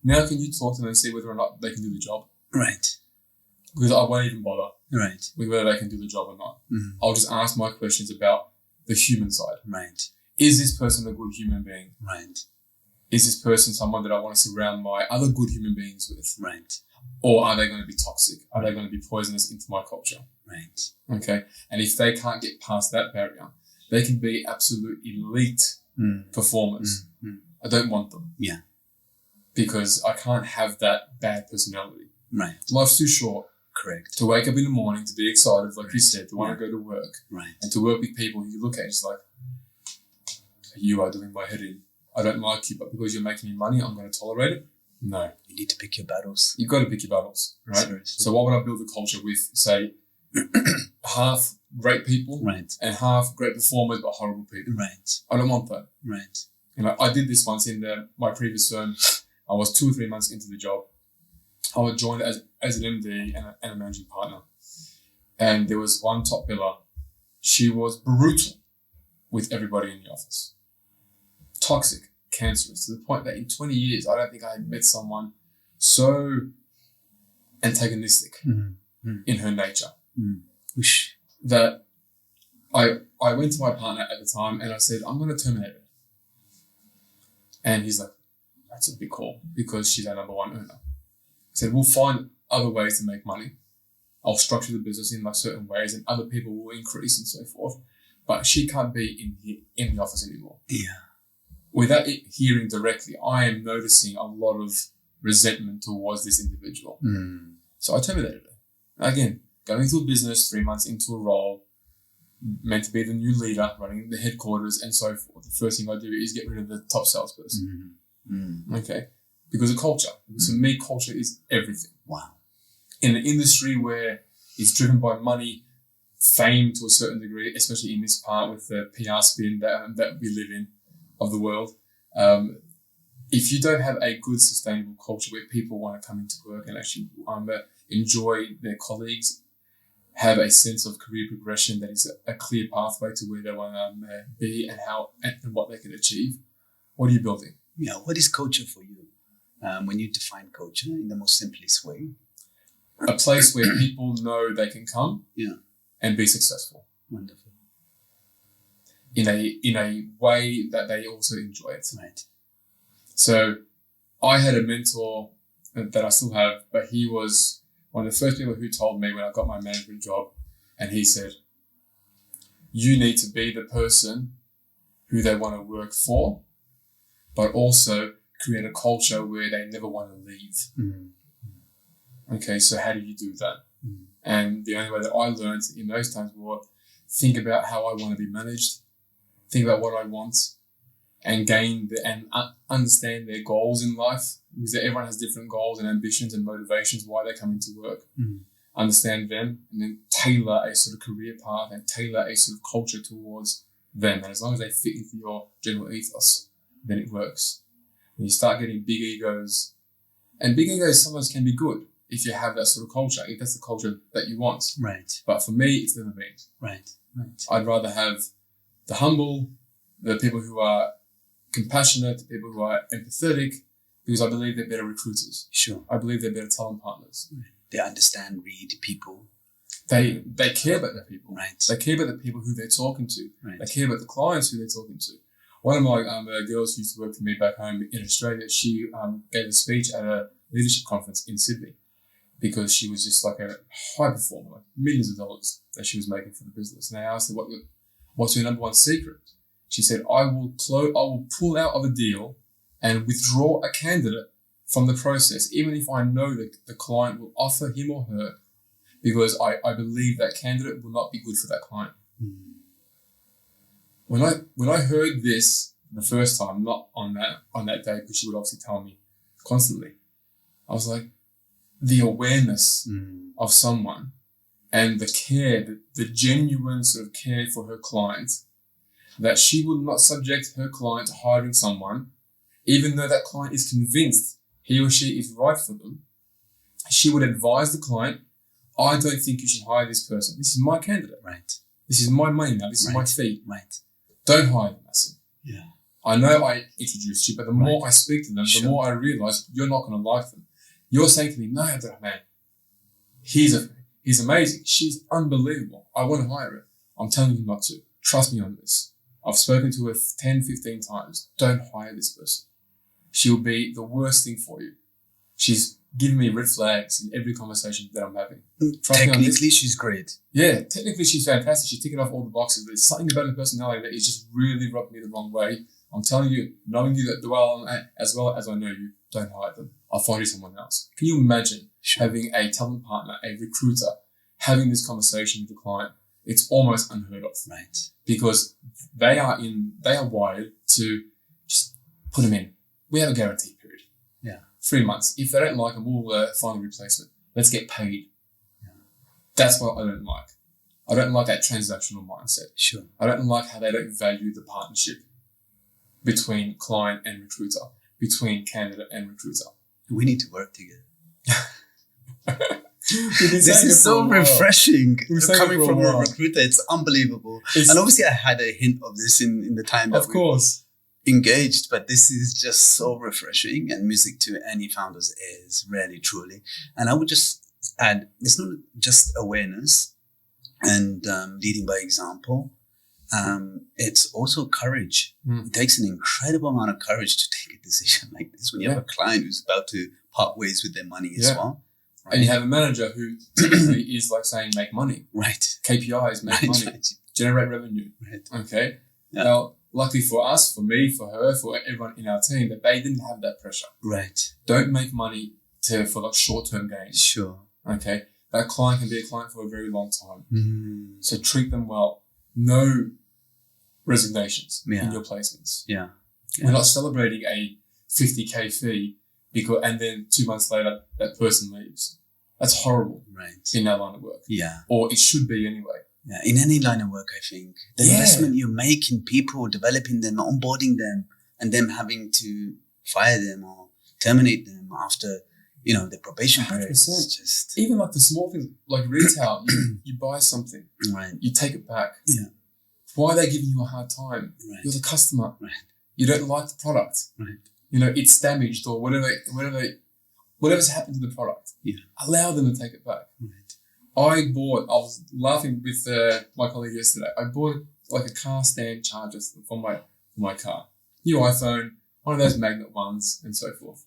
now can you talk to them and see whether or not they can do the job? Right. Because I won't even bother with whether they can do the job or not. I'll just ask my questions about the human side. Right. Is this person a good human being? Right. Is this person someone that I want to surround my other good human beings with? Right. Or are they going to be toxic? Are they going to be poisonous into my culture? Right. Okay. And if they can't get past that barrier, they can be absolute elite performers. I don't want them. Yeah. Because I can't have that bad personality. Right. Life's too short. Correct. To wake up in the morning, to be excited, like you said, to want to go to work. Right. And to work with people who you look at, it's like, you are doing my head in. I don't like you, but because you're making me money, I'm going to tolerate it. No. You need to pick your battles. You've got to pick your battles, right? Seriously. So what would I build a culture with, say, half great people and half great performers but horrible people? Right. I don't want that. Right. I did this once in my previous firm. I was 2 or 3 months into the job. I was joined as an MD and a managing partner. And there was one top biller. She was brutal with everybody in the office. Toxic, cancerous, to the point that in 20 years, I don't think I had met someone so antagonistic in her nature. That I went to my partner at the time and I said, I'm going to terminate her. And he's like, that's a big call because she's our number one earner. I said, we'll find other ways to make money. I'll structure the business in like certain ways and other people will increase and so forth. But she can't be in the office anymore. Yeah. Without it hearing directly, I am noticing a lot of resentment towards this individual. So I terminated her. Again, going into a business, 3 months into a role, meant to be the new leader, running the headquarters and so forth. The first thing I do is get rid of the top salesperson. Okay? Because of culture. Because for me, culture is everything. Wow. In an industry where it's driven by money, fame to a certain degree, especially in this part with the PR spin that we live in of the world, if you don't have a good, sustainable culture where people want to come into work and actually enjoy their colleagues, have a sense of career progression that is a clear pathway to where they want to be and how and what they can achieve, what are you building? Yeah, what is culture for you? When you define culture in the most simplest way? A place where people know they can come and be successful. Wonderful. In a way that they also enjoy it. Right. So I had a mentor that I still have, but he was one of the first people who told me when I got my management job, and he said, you need to be the person who they want to work for, but also create a culture where they never want to leave. Okay, so how do you do that? And the only way that I learned in those times was think about how I want to be managed, think about what I want, and understand their goals in life, because everyone has different goals and ambitions and motivations why they're coming to work. Understand them, and then tailor a sort of career path and tailor a sort of culture towards them. And as long as they fit into your general ethos, then it works. When you start getting big egos, and big egos sometimes can be good if you have that sort of culture, if that's the culture that you want. Right. But for me, it's never been. Right. I'd rather have the humble, the people who are compassionate, the people who are empathetic, because I believe they're better recruiters. Sure. I believe they're better talent partners. They understand, read people. They care about their people. Right. They care about the people who they're talking to. Right. They care about the clients who they're talking to. One of my girls who used to work for me back home in Australia, she gave a speech at a leadership conference in Sydney, because she was just like a high performer, like millions of dollars that she was making for the business. And I asked her, what's your number one secret? She said, I will pull out of a deal and withdraw a candidate from the process, even if I know that the client will offer him or her, because I believe that candidate will not be good for that client. When I heard this the first time, not on that day, because she would obviously tell me constantly, I was like, the awareness of someone and the care, the genuine sort of care for her client, that she would not subject her client to hiring someone, even though that client is convinced he or she is right for them. She would advise the client, I don't think you should hire this person. This is my candidate. Right. This is my money now. This is my fee. Right. Don't hire them, Asim. Yeah. I know I introduced you, but the more I speak to them, the more I realize you're not going to like them. You're saying to me, no, man, he's amazing. She's unbelievable. I want to hire her. I'm telling you not to. Trust me on this. I've spoken to her 10, 15 times. Don't hire this person. She'll be the worst thing for you. She's giving me red flags in every conversation that I'm having. Technically, she's great. Yeah, technically she's fantastic. She's ticking off all the boxes. But there's something about her personality that is just really rubbed me the wrong way. I'm telling you, knowing you that as well as I know you, don't hire them. I'll find you someone else. Can you imagine having a talent partner, a recruiter, having this conversation with the client? It's almost unheard of. Right. Because they are wired to just put them in. We have a guarantee period. Yeah. 3 months. If they don't like them, we'll find a replacement. Let's get paid. Yeah. That's what I don't like. I don't like that transactional mindset. Sure. I don't like how they don't value the partnership between client and recruiter, between candidate and recruiter. We need to work together. This is so refreshing. Coming from a recruiter, it's unbelievable. And obviously I had a hint of this in the time that we engaged, but this is just so refreshing and music to any founder's ears, really, truly. And I would just add, it's not just awareness and leading by example. It's also courage. It takes an incredible amount of courage to take a decision like this when you have a client who's about to part ways with their money as well. Right. And you have a manager who typically is like saying, make money. Right. KPIs, make money, generate revenue. Right. Okay. Yeah. Now, luckily for us, for me, for her, for everyone in our team, that they didn't have that pressure. Right. Don't make money for like short-term gains. Sure. Okay. That client can be a client for a very long time. So treat them well. No resignations in your placements. Yeah. We're not celebrating a 50K fee and then 2 months later that person leaves. That's horrible. Right. In our line of work. Yeah. Or it should be anyway. Yeah. In any line of work, I think the investment you make in people, developing them, onboarding them, and them having to fire them or terminate them after the probation period. Is just even like the small things, like retail. you buy something, right? You take it back. Yeah. Why are they giving you a hard time? Right. You're the customer. Right. You don't like the product. Right. It's damaged or whatever's happened to the product. Yeah. Allow them to take it back. Right. I was laughing with my colleague yesterday. I bought like a car stand charger for my car. New iPhone, one of those magnet ones and so forth.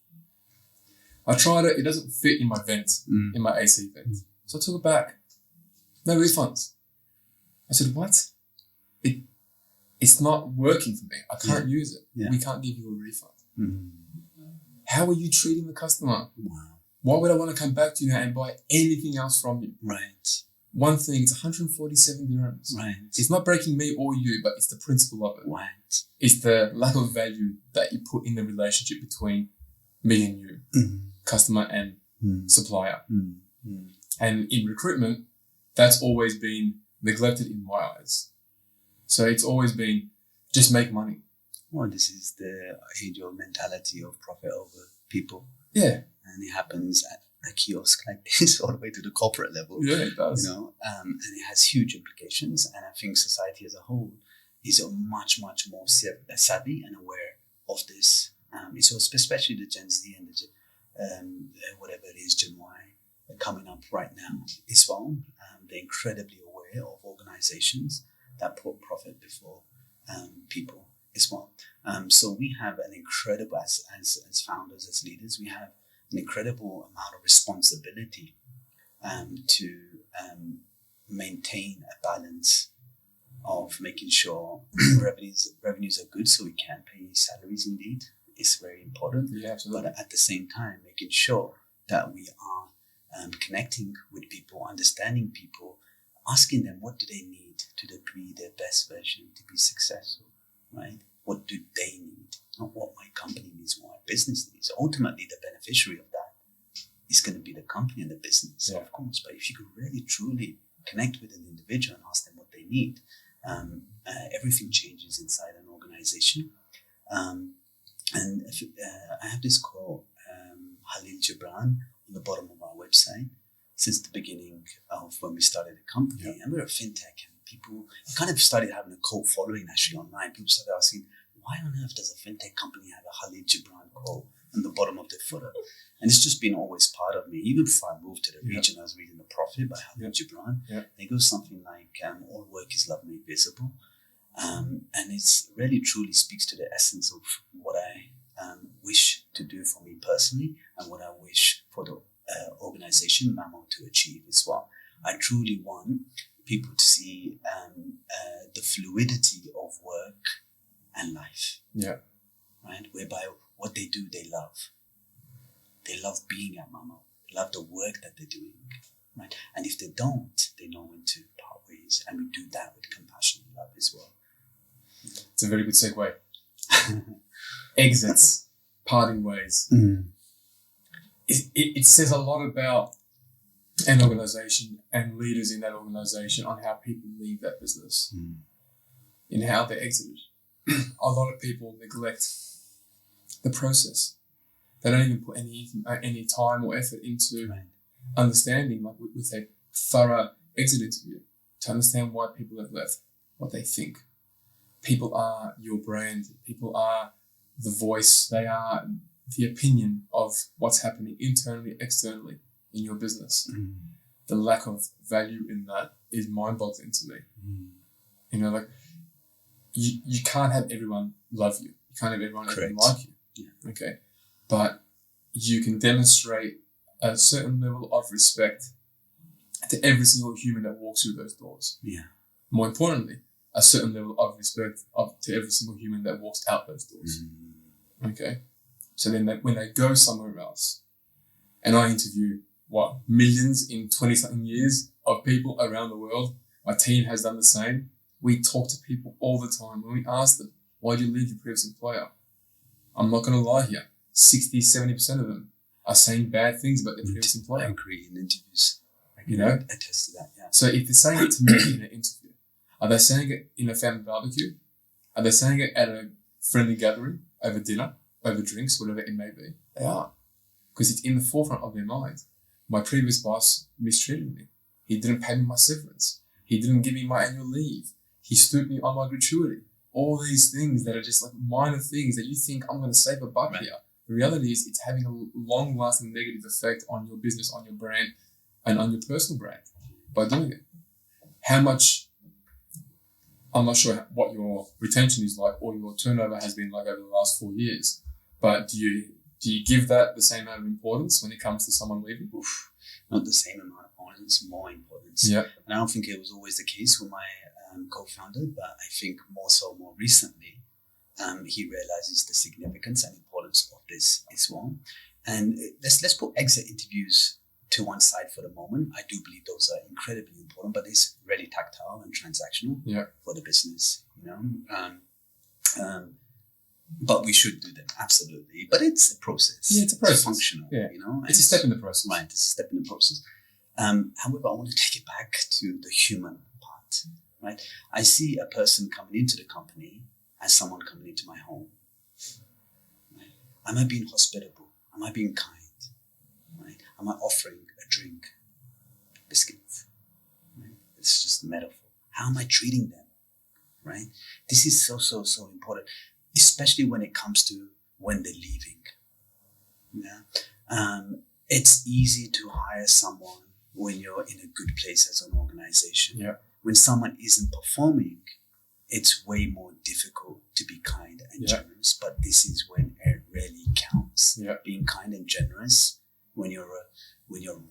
I tried it. It doesn't fit in my vent, in my AC vent. So I took it back. No refunds. I said, what? It's not working for me. I can't use it. Yeah. We can't give you a refund. How are you treating the customer? Wow. Why would I want to come back to you now and buy anything else from you? Right. one thing, it's 147 dirhams. Right. It's not breaking me or you, but it's the principle of it. Right. It's the lack of value that you put in the relationship between me and you, customer and supplier. And in recruitment, that's always been neglected in my eyes. So it's always been just make money. Well, this is the age-old mentality of profit over people. Yeah. And it happens at a kiosk like this all the way to the corporate level. Yeah, it does. You know, and it has huge implications. And I think society as a whole is much, much more savvy and aware of this. So especially the Gen Z and the whatever it is, Gen Y, coming up right now as well. They're incredibly aware of organizations that put profit before people as well. So we have an incredible, as founders, as leaders, we have an incredible amount of responsibility to maintain a balance of making sure revenues are good so we can pay salaries indeed. It's very important. Yeah, absolutely. But at the same time, making sure that we are connecting with people, understanding people, asking them what do they need to be their best version to be successful, right? What do they need? Not what my company needs, what my business needs. Ultimately, the beneficiary of that is going to be the company and the business, of course. But if you can really, truly connect with an individual and ask them what they need, everything changes inside an organization. And I have this quote, Halil Gibran, on the bottom of our website, since the beginning of when we started the company. And we're a FinTech, and people kind of started having a cult following actually online. People started asking, why on earth does a FinTech company have a Halil Gibran quote on the bottom of their footer? And it's just been always part of me. Even before I moved to the region, I was reading The Prophet by Halil Gibran. And it goes something like, all work is love made visible. And it's really truly speaks to the essence of what I wish to do for me personally and what I wish for the organization Mamo to achieve as well. I truly want people to see the fluidity of work and life. Yeah. Right? Whereby what they do, they love. They love being at Mamo. They love the work that they're doing. Right? And if they don't, they know when to part ways. And we do that with compassion and love as well. It's a very good segue. Exits, parting ways. It says a lot about an organization and leaders in that organization on how people leave that business, in how they exited. A lot of people neglect the process. They don't even put any time or effort into understanding, like with a thorough exit interview, to understand why people have left, what they think. People are your brand. People are the voice. They are the opinion of what's happening internally, externally in your business. The lack of value in that is mind-boggling to me. You know, like you can't have everyone love you. You can't have everyone like you. Yeah. Okay. But you can demonstrate a certain level of respect to every single human that walks through those doors. Yeah. More importantly, a certain level of respect to every single human that walks out those doors. Okay. So then when they go somewhere else, and I interview, millions in 20-something years of people around the world, my team has done the same. We talk to people all the time. When we ask them, why did you leave your previous employer? I'm not going to lie here. 60, 70% of them are saying bad things about their previous employer. I agree in interviews. You know? Attest to that, yeah. So if they're saying it to me in an interview, are they saying it in a family barbecue? Are they saying it at a friendly gathering, over dinner, over drinks, whatever it may be? They are. Because it's in the forefront of their mind. My previous boss mistreated me. He didn't pay me my severance. He didn't give me my annual leave. He stooped me on my gratuity. All these things that are just like minor things that you think I'm going to save a buck here. The reality is it's having a long-lasting negative effect on your business, on your brand, and on your personal brand by doing it. How much, I'm not sure what your retention is like or your turnover has been like over the last 4 years, but do you give that the same amount of importance when it comes to someone leaving? Oof, not the same amount of importance, more importance. Yeah. And I don't think it was always the case with my co-founder, but I think more recently, he realizes the significance and importance of this as well. And let's put exit interviews to one side for the moment. I do believe those are incredibly important, but it's really tactile and transactional for the business, but we should do them, absolutely. But it's a process. Yeah, it's a process. It's functional, It's a step in the process. Right, it's a step in the process. However, I want to take it back to the human part, right? I see a person coming into the company as someone coming into my home. Right? Am I being hospitable? Am I being kind? Right? Am I offering a drink, biscuits? Right? It's just a metaphor. How am I treating them? Right? This is so important, especially when it comes to when they're leaving. It's easy to hire someone when you're in a good place as an organization. Yeah. When someone isn't performing, it's way more difficult to be kind and generous. But this is when it really counts. Yeah. Being kind and generous when you're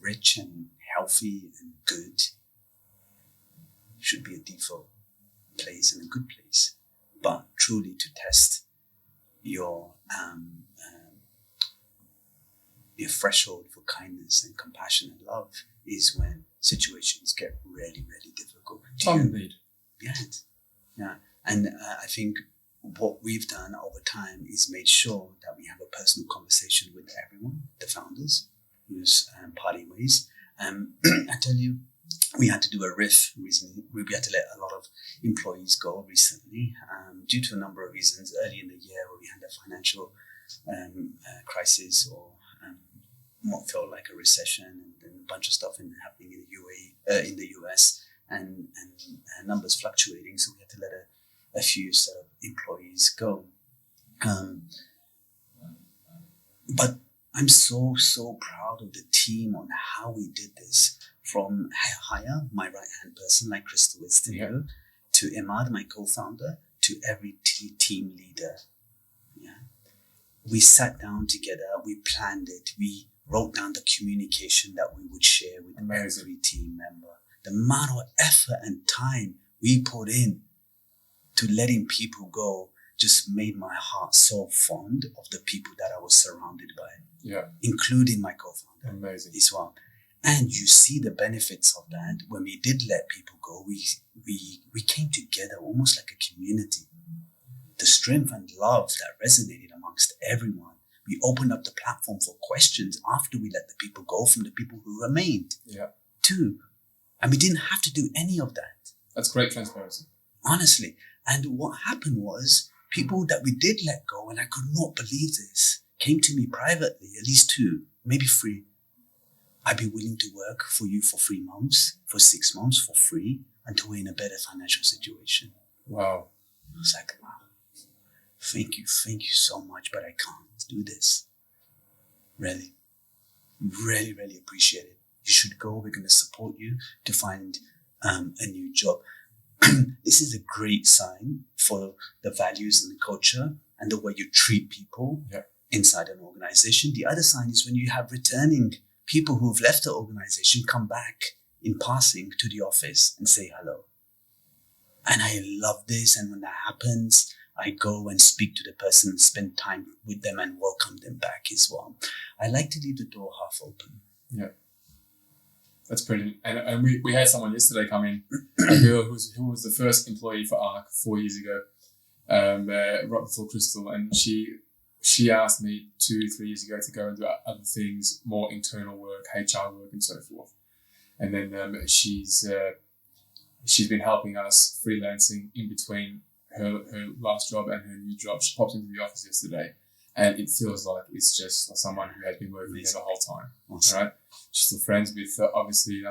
rich and healthy and good should be a default place and a good place. But truly to test your threshold for kindness and compassion and love is when situations get really, really difficult. Indeed. Yeah. And I think what we've done over time is made sure that we have a personal conversation with everyone, the founders, who's parting ways. I tell you, we had to do a riff recently. We had to let a lot of employees go recently due to a number of reasons. Early in the year, where we had a financial crisis or what felt like a recession, and then a bunch of stuff happening in the UAE, in the US, and numbers fluctuating. So we had to let a few sort of employees go. But I'm so proud of the team on how we did this. From hire, my right-hand person like Crystal is still, to Imad, my co-founder, to every team leader. Yeah, we sat down together, we planned it, we wrote down the communication that we would share with every team member. The amount of effort and time we put in to letting people go just made my heart so fond of the people that I was surrounded by, including my co-founder. Amazing. As well. And you see the benefits of that. When we did let people go, we came together almost like a community. The strength and love that resonated amongst everyone. We opened up the platform for questions after we let the people go from the people who remained. Yeah. Too. And we didn't have to do any of that. That's great transparency. Honestly. And what happened was people that we did let go, and I could not believe this, came to me privately, at least 2, maybe 3. I'd be willing to work for you for 3 months, for 6 months for free until we're in a better financial situation. Wow. I was like, wow, thank you so much, but I can't do this. Really, really, really appreciate it. You should go. We're going to support you to find a new job. This is a great sign for the values and the culture and the way you treat people inside an organization. The other sign is when you have returning people who've left the organization come back in passing to the office and say hello. And I love this. And when that happens, I go and speak to the person and spend time with them and welcome them back as well. I like to leave the door half open. Yeah. That's brilliant. And we had someone yesterday come in, a girl who was the first employee for ARC 4 years ago, right before Crystal. And she asked me 2-3 years ago to go and do other things, more internal work, HR work, and so forth. And then she's been helping us freelancing in between her last job and her new job. She popped into the office yesterday, and it feels like it's just someone who has been working there the whole time. Awesome. Right? She's still friends with obviously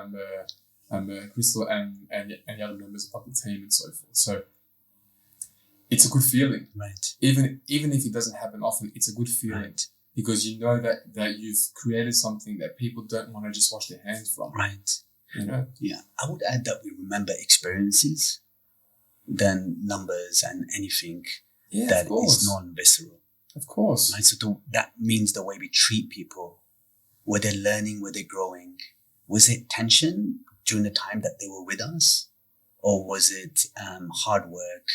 Crystal and the other members of the team and so forth. So it's a good feeling. Right. Even if it doesn't happen often, it's a good feeling. Right. Because you know that you've created something that people don't want to just wash their hands from. Right. You know? Yeah. I would add that we remember experiences than numbers and anything that is non-visceral. Of course. Right? So that means the way we treat people, were they learning, were they growing? Was it tension during the time that they were with us? Or was it hard work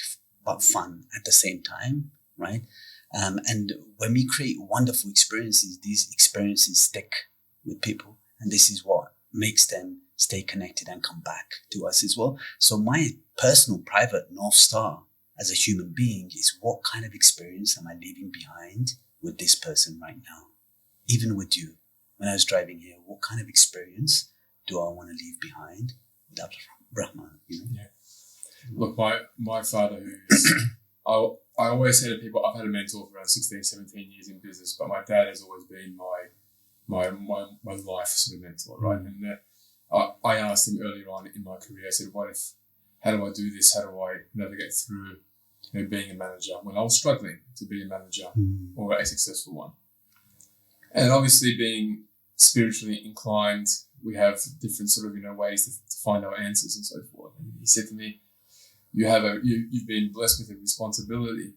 but fun at the same time, right? And when we create wonderful experiences, these experiences stick with people And this is what makes them stay connected and come back to us as well. So my personal private North Star as a human being is, what kind of experience am I leaving behind with this person right now? Even with you, when I was driving here, what kind of experience do I want to leave behind with Abdulrahman? Yeah. Look, my father, who's I always say to people, I've had a mentor for around 16, 17 years in business, but my dad has always been my life sort of mentor, right? And I asked him earlier on in my career, I said, how do I do this? How do I navigate through being a manager when I was struggling to be a manager or a successful one? And obviously, being spiritually inclined, we have different sort of ways to find our answers and so forth. And he said to me, you've been blessed with a responsibility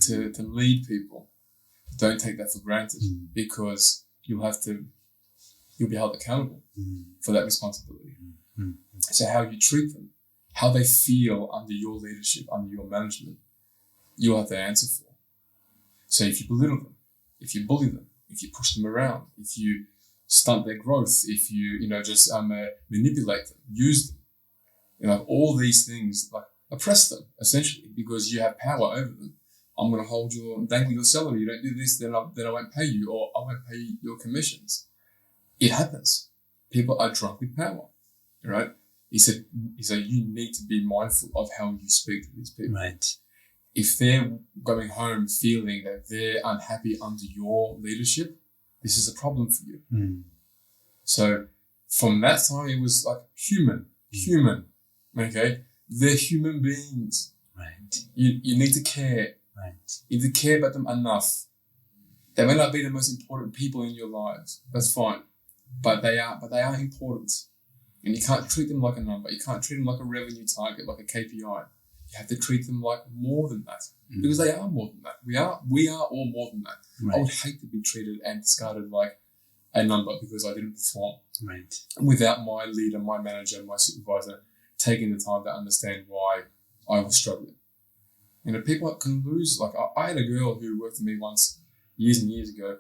to lead people. Don't take that for granted, because you'll be held accountable for that responsibility. So how you treat them, how they feel under your leadership, under your management, you'll have to answer for. So if you belittle them, if you bully them, if you push them around, if you stunt their growth, if you just manipulate them, use them, all these things, like oppress them essentially, because you have power over them. I'm going to dangle your salary. You don't do this, then I won't pay you, or I won't pay your commissions. It happens. People are drunk with power, right? He said you need to be mindful of how you speak to these people. Right. If they're going home feeling that they're unhappy under your leadership, this is a problem for you. So from that time, it was like human, okay? They're human beings. Right. You need to care. Right. You need to care about them enough. They may not be the most important people in your lives. That's fine. But they are important. And you can't treat them like a number. You can't treat them like a revenue target, like a KPI. You have to treat them like more than that. Because they are more than that. We are all more than that. Right. I would hate to be treated and discarded like a number because I didn't perform. Right. Without my leader, my manager, my supervisor taking the time to understand why I was struggling. People can lose. Like I had a girl who worked for me once, years and years ago.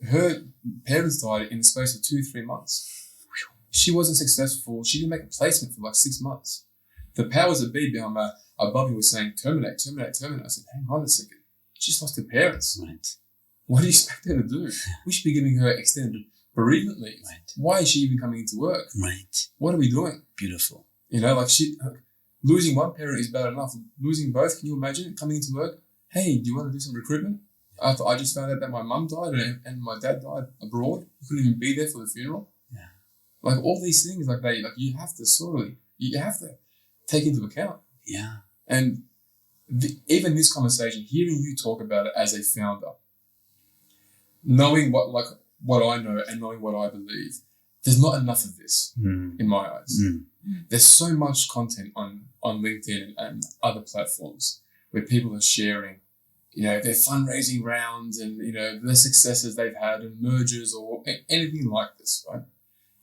Her parents died in the space of 2-3 months. She wasn't successful. She didn't make a placement for like 6 months. The powers that be behind above me were saying, terminate. I said, hang on a second. She just lost her parents. Right. What do you expect her to do? We should be giving her extended bereavement leave. Right. Why is she even coming into work? Right. What are we doing? Beautiful. Losing one parent is bad enough. Losing both, can you imagine coming into work? Hey, do you want to do some recruitment? I just found out that my mum died and my dad died abroad. You couldn't even be there for the funeral. Yeah. Like all these things, you have to take into account. Yeah. And even this conversation, hearing you talk about it as a founder, knowing what I know and knowing what I believe, there's not enough of this in my eyes. There's so much content on LinkedIn and other platforms where people are sharing, their fundraising rounds and, the successes they've had and mergers or anything like this, right?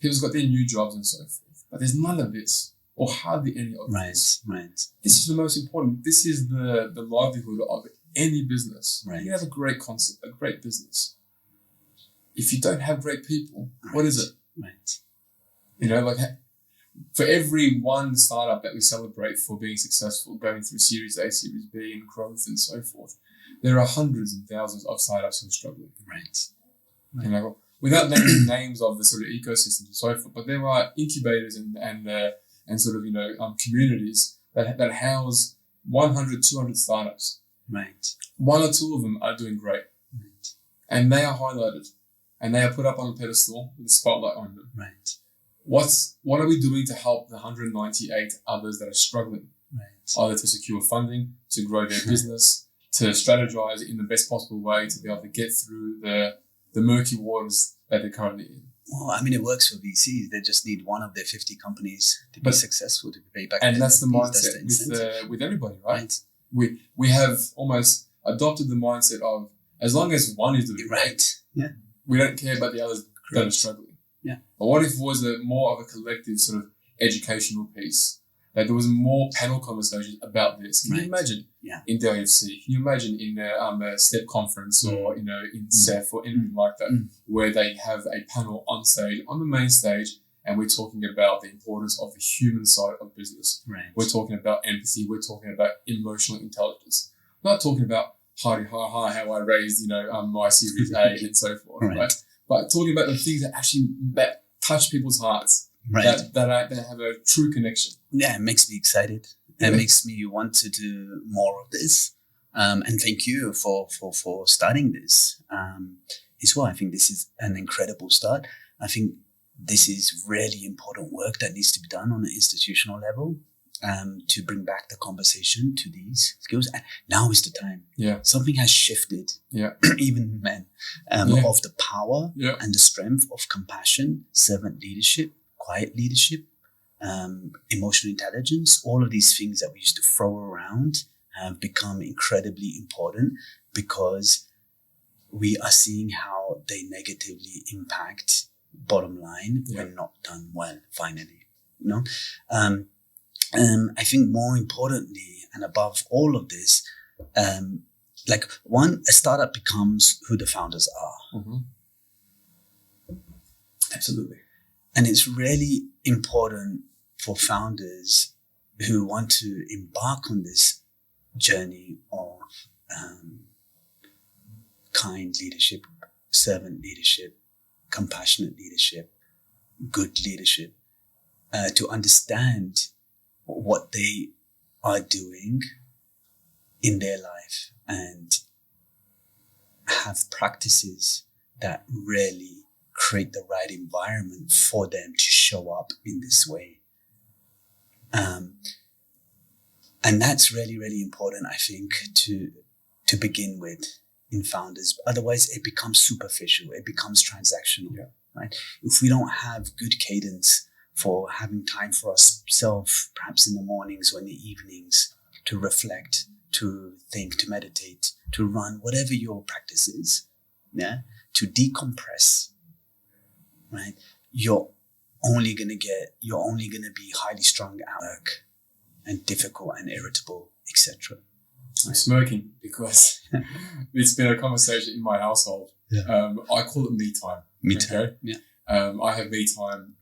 People's got their new jobs and so forth, but there's none of this or hardly any of this. Right. This is the most important. This is the livelihood of any business. Right. You have a great concept, a great business. If you don't have great people, what is it? Right. For every one startup that we celebrate for being successful, going through Series A, Series B, and growth and so forth, there are hundreds and thousands of startups who are struggling. Right. Without naming names of the sort of ecosystems and so forth, but there are incubators and sort of communities that house 100, 200 startups. Right. One or two of them are doing great, and they are highlighted, and they are put up on a pedestal with a spotlight on them. Right. What are we doing to help the 198 others that are struggling? Right. Either to secure funding, to grow their business, to strategize in the best possible way to be able to get through the murky waters that they're currently in. Well, it works for VCs. They just need one of their 50 companies to be successful, to pay back. And that's the mindset with everybody, right? We have almost adopted the mindset of, as long as one is doing right, we don't care about the others that are struggling. Yeah. But what if it was more of a collective sort of educational piece that there was more panel conversations about this. Can you imagine in the IFC? Can you imagine in a STEP conference or, in CEF or anything like that, where they have a panel on stage, on the main stage, and we're talking about the importance of the human side of business. Right. We're talking about empathy. We're talking about emotional intelligence. We're not talking about how I raised, my Series A and so forth, right? But talking about the things that touch people's hearts. Right. That have a true connection. Yeah, it makes me excited. It makes me want to do more of this. And thank you for starting this. As well, I think this is an incredible start. I think this is really important work that needs to be done on an institutional level to bring back the conversation to these skills. And now is the time. Yeah. Something has shifted. Yeah. Even men of the power and the strength of compassion, servant leadership, quiet leadership, emotional intelligence, all of these things that we used to throw around have become incredibly important because we are seeing how they negatively impact bottom line when not done well, finally. I think more importantly and above all of this, a startup becomes who the founders are. Mm-hmm. Absolutely. And it's really important for founders who want to embark on this journey of kind leadership, servant leadership, compassionate leadership, good leadership, to understand what they are doing in their life and have practices that really create the right environment for them to show up in this way. And that's really, really important, I think, to begin with in founders. Otherwise, it becomes superficial. It becomes transactional, right? If we don't have good cadence for having time for ourselves, perhaps in the mornings or in the evenings, to reflect, to think, to meditate, to run, whatever your practice is, to decompress, right? You're only going to be highly strung at work and difficult and irritable, etc. I'm smoking because it's been a conversation in my household. Yeah. I call it me time. Me time. Okay? Yeah. I have me time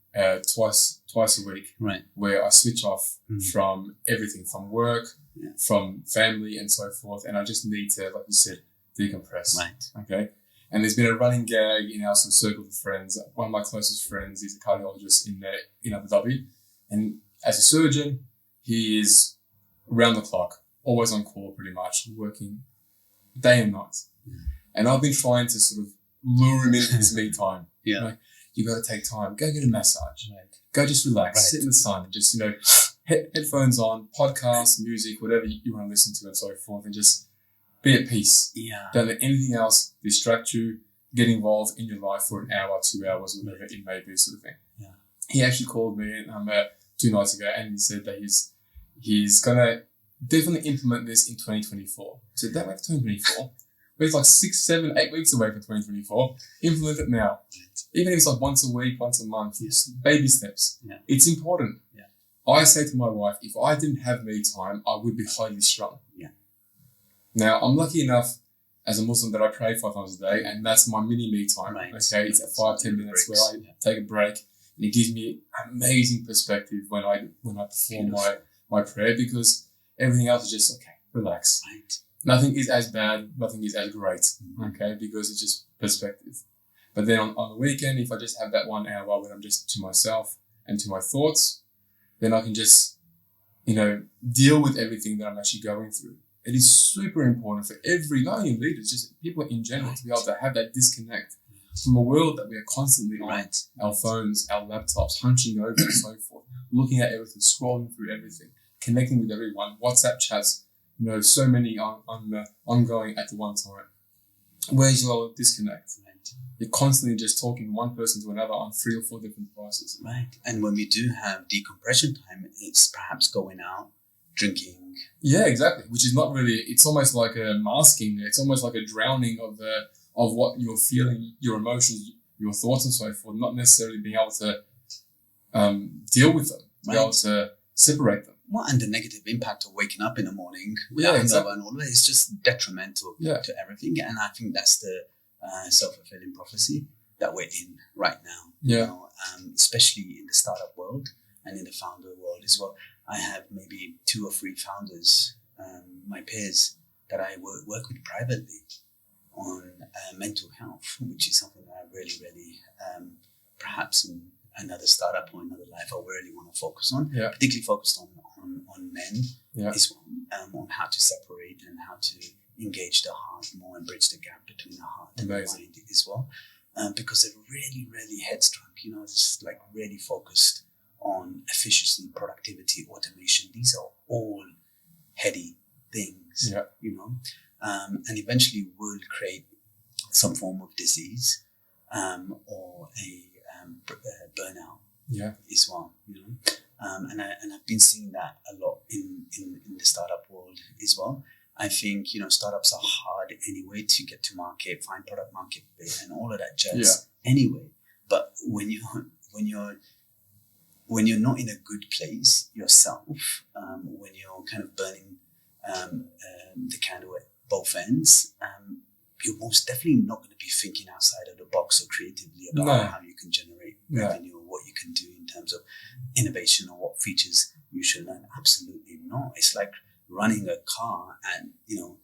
twice a week, right, where I switch off from everything, from work, from family, and so forth, and I just need to, like you said, decompress. Right. Okay. And there's been a running gag in our sort of circle of friends. One of my closest friends is a cardiologist in Abu Dhabi, and as a surgeon, he is round the clock, always on call, pretty much, working day and night. And I've been trying to sort of lure him into his me time. Yeah. Like, you got to take time. Go get a massage. Right. Go just relax. Sit in the sun and just, headphones on, podcasts, music, whatever you want to listen to and so forth, and just be at peace. Yeah. Don't let anything else distract you. Get involved in your life for an hour, 2 hours, whatever it may be, sort of thing. Yeah. He actually called me 2 nights ago, and he said that he's going to definitely implement this in 2024. He said, don't wait for 2024. We're like 6, 7, 8 weeks away from 2024. Implement it now. Even if it's like once a week, once a month, baby steps. Yeah. It's important. Yeah. I say to my wife, if I didn't have me time, I would be highly strung. Yeah. Now, I'm lucky enough as a Muslim that I pray 5 times a day, and that's my mini me time. Right. Okay, it's at 5-10 minutes where I take a break, and it gives me amazing perspective when I perform my prayer, because everything else is just, okay, relax. Right. Nothing is as bad, nothing is as great, okay, because it's just perspective. But then on the weekend, if I just have that 1 hour when I'm just to myself and to my thoughts, then I can just, deal with everything that I'm actually going through. It is super important for not only leaders, just people in general, to be able to have that disconnect from a world that we are constantly on. Right. Our phones, our laptops, hunching over and so forth, looking at everything, scrolling through everything, connecting with everyone, WhatsApp chats, so many ongoing at the one time. Where's your disconnect? Right. You're constantly just talking one person to another on 3 or 4 different devices. Right. And when we do have decompression time, it's perhaps going out, drinking. Yeah, exactly. Which is not really, it's almost like a masking. It's almost like a drowning of what you're feeling, your emotions, your thoughts and so forth, not necessarily being able to deal with them, be able to separate them. and the negative impact of waking up in the morning without hangover and all that is just detrimental to everything. And I think that's the self-fulfilling prophecy that we're in right now. You know, especially in the startup world and in the founder world as well. I have maybe 2 or 3 founders, my peers, that I work with privately on mental health, which is something that I really, really, perhaps in another startup or another life, I really want to focus on, particularly focused on men as well, on how to separate and how to engage the heart more and bridge the gap between the heart and the mind as well. Because they're really, really headstrong, you know, it's like really focused on efficiency, productivity, automation. These are all heady things, you know, and eventually will create some form of disease or a burnout as well, you know. And I've been seeing that a lot in the startup world as well. I think, you know, startups are hard anyway to get to market, find product market fit and all of that jazz anyway. But when you're not in a good place yourself, when you're kind of burning the candle at both ends, you're most definitely not going to be thinking outside of the box or creatively about how you can generate revenue or what you can do in terms of innovation or what features you should learn. Absolutely not. It's like running a car and, you know,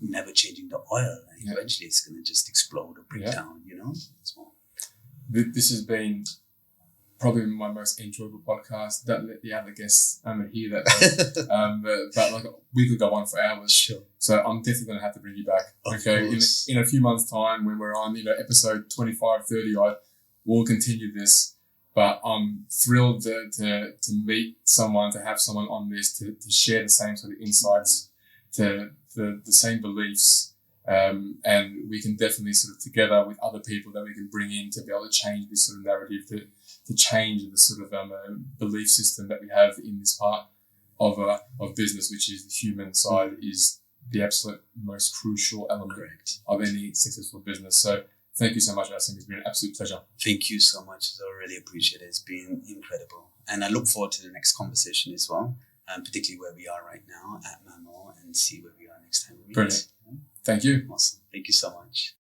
never changing the oil. And eventually it's going to just explode or break down, you know. This has been probably my most enjoyable podcast. Don't let the other guests hear that. But like we could go on for hours. Sure. So I'm definitely going to have to bring you back. Of course. In a few months' time when we're on, you know, episode 25, 30 odd, we'll continue this. But I'm thrilled to meet someone, to have someone on this, to share the same sort of insights, to the same beliefs. And we can definitely sort of together with other people that we can bring in to be able to change this sort of narrative, to change the sort of belief system that we have in this part of business, which is the human side, is the absolute most crucial element of any successful business. So thank you so much, Asim. It's been an absolute pleasure. Thank you so much. I really appreciate it. It's been incredible. And I look forward to the next conversation as well, particularly where we are right now at Mamo, and see where we are next time we meet. Brilliant. Thank you. Awesome. Thank you so much.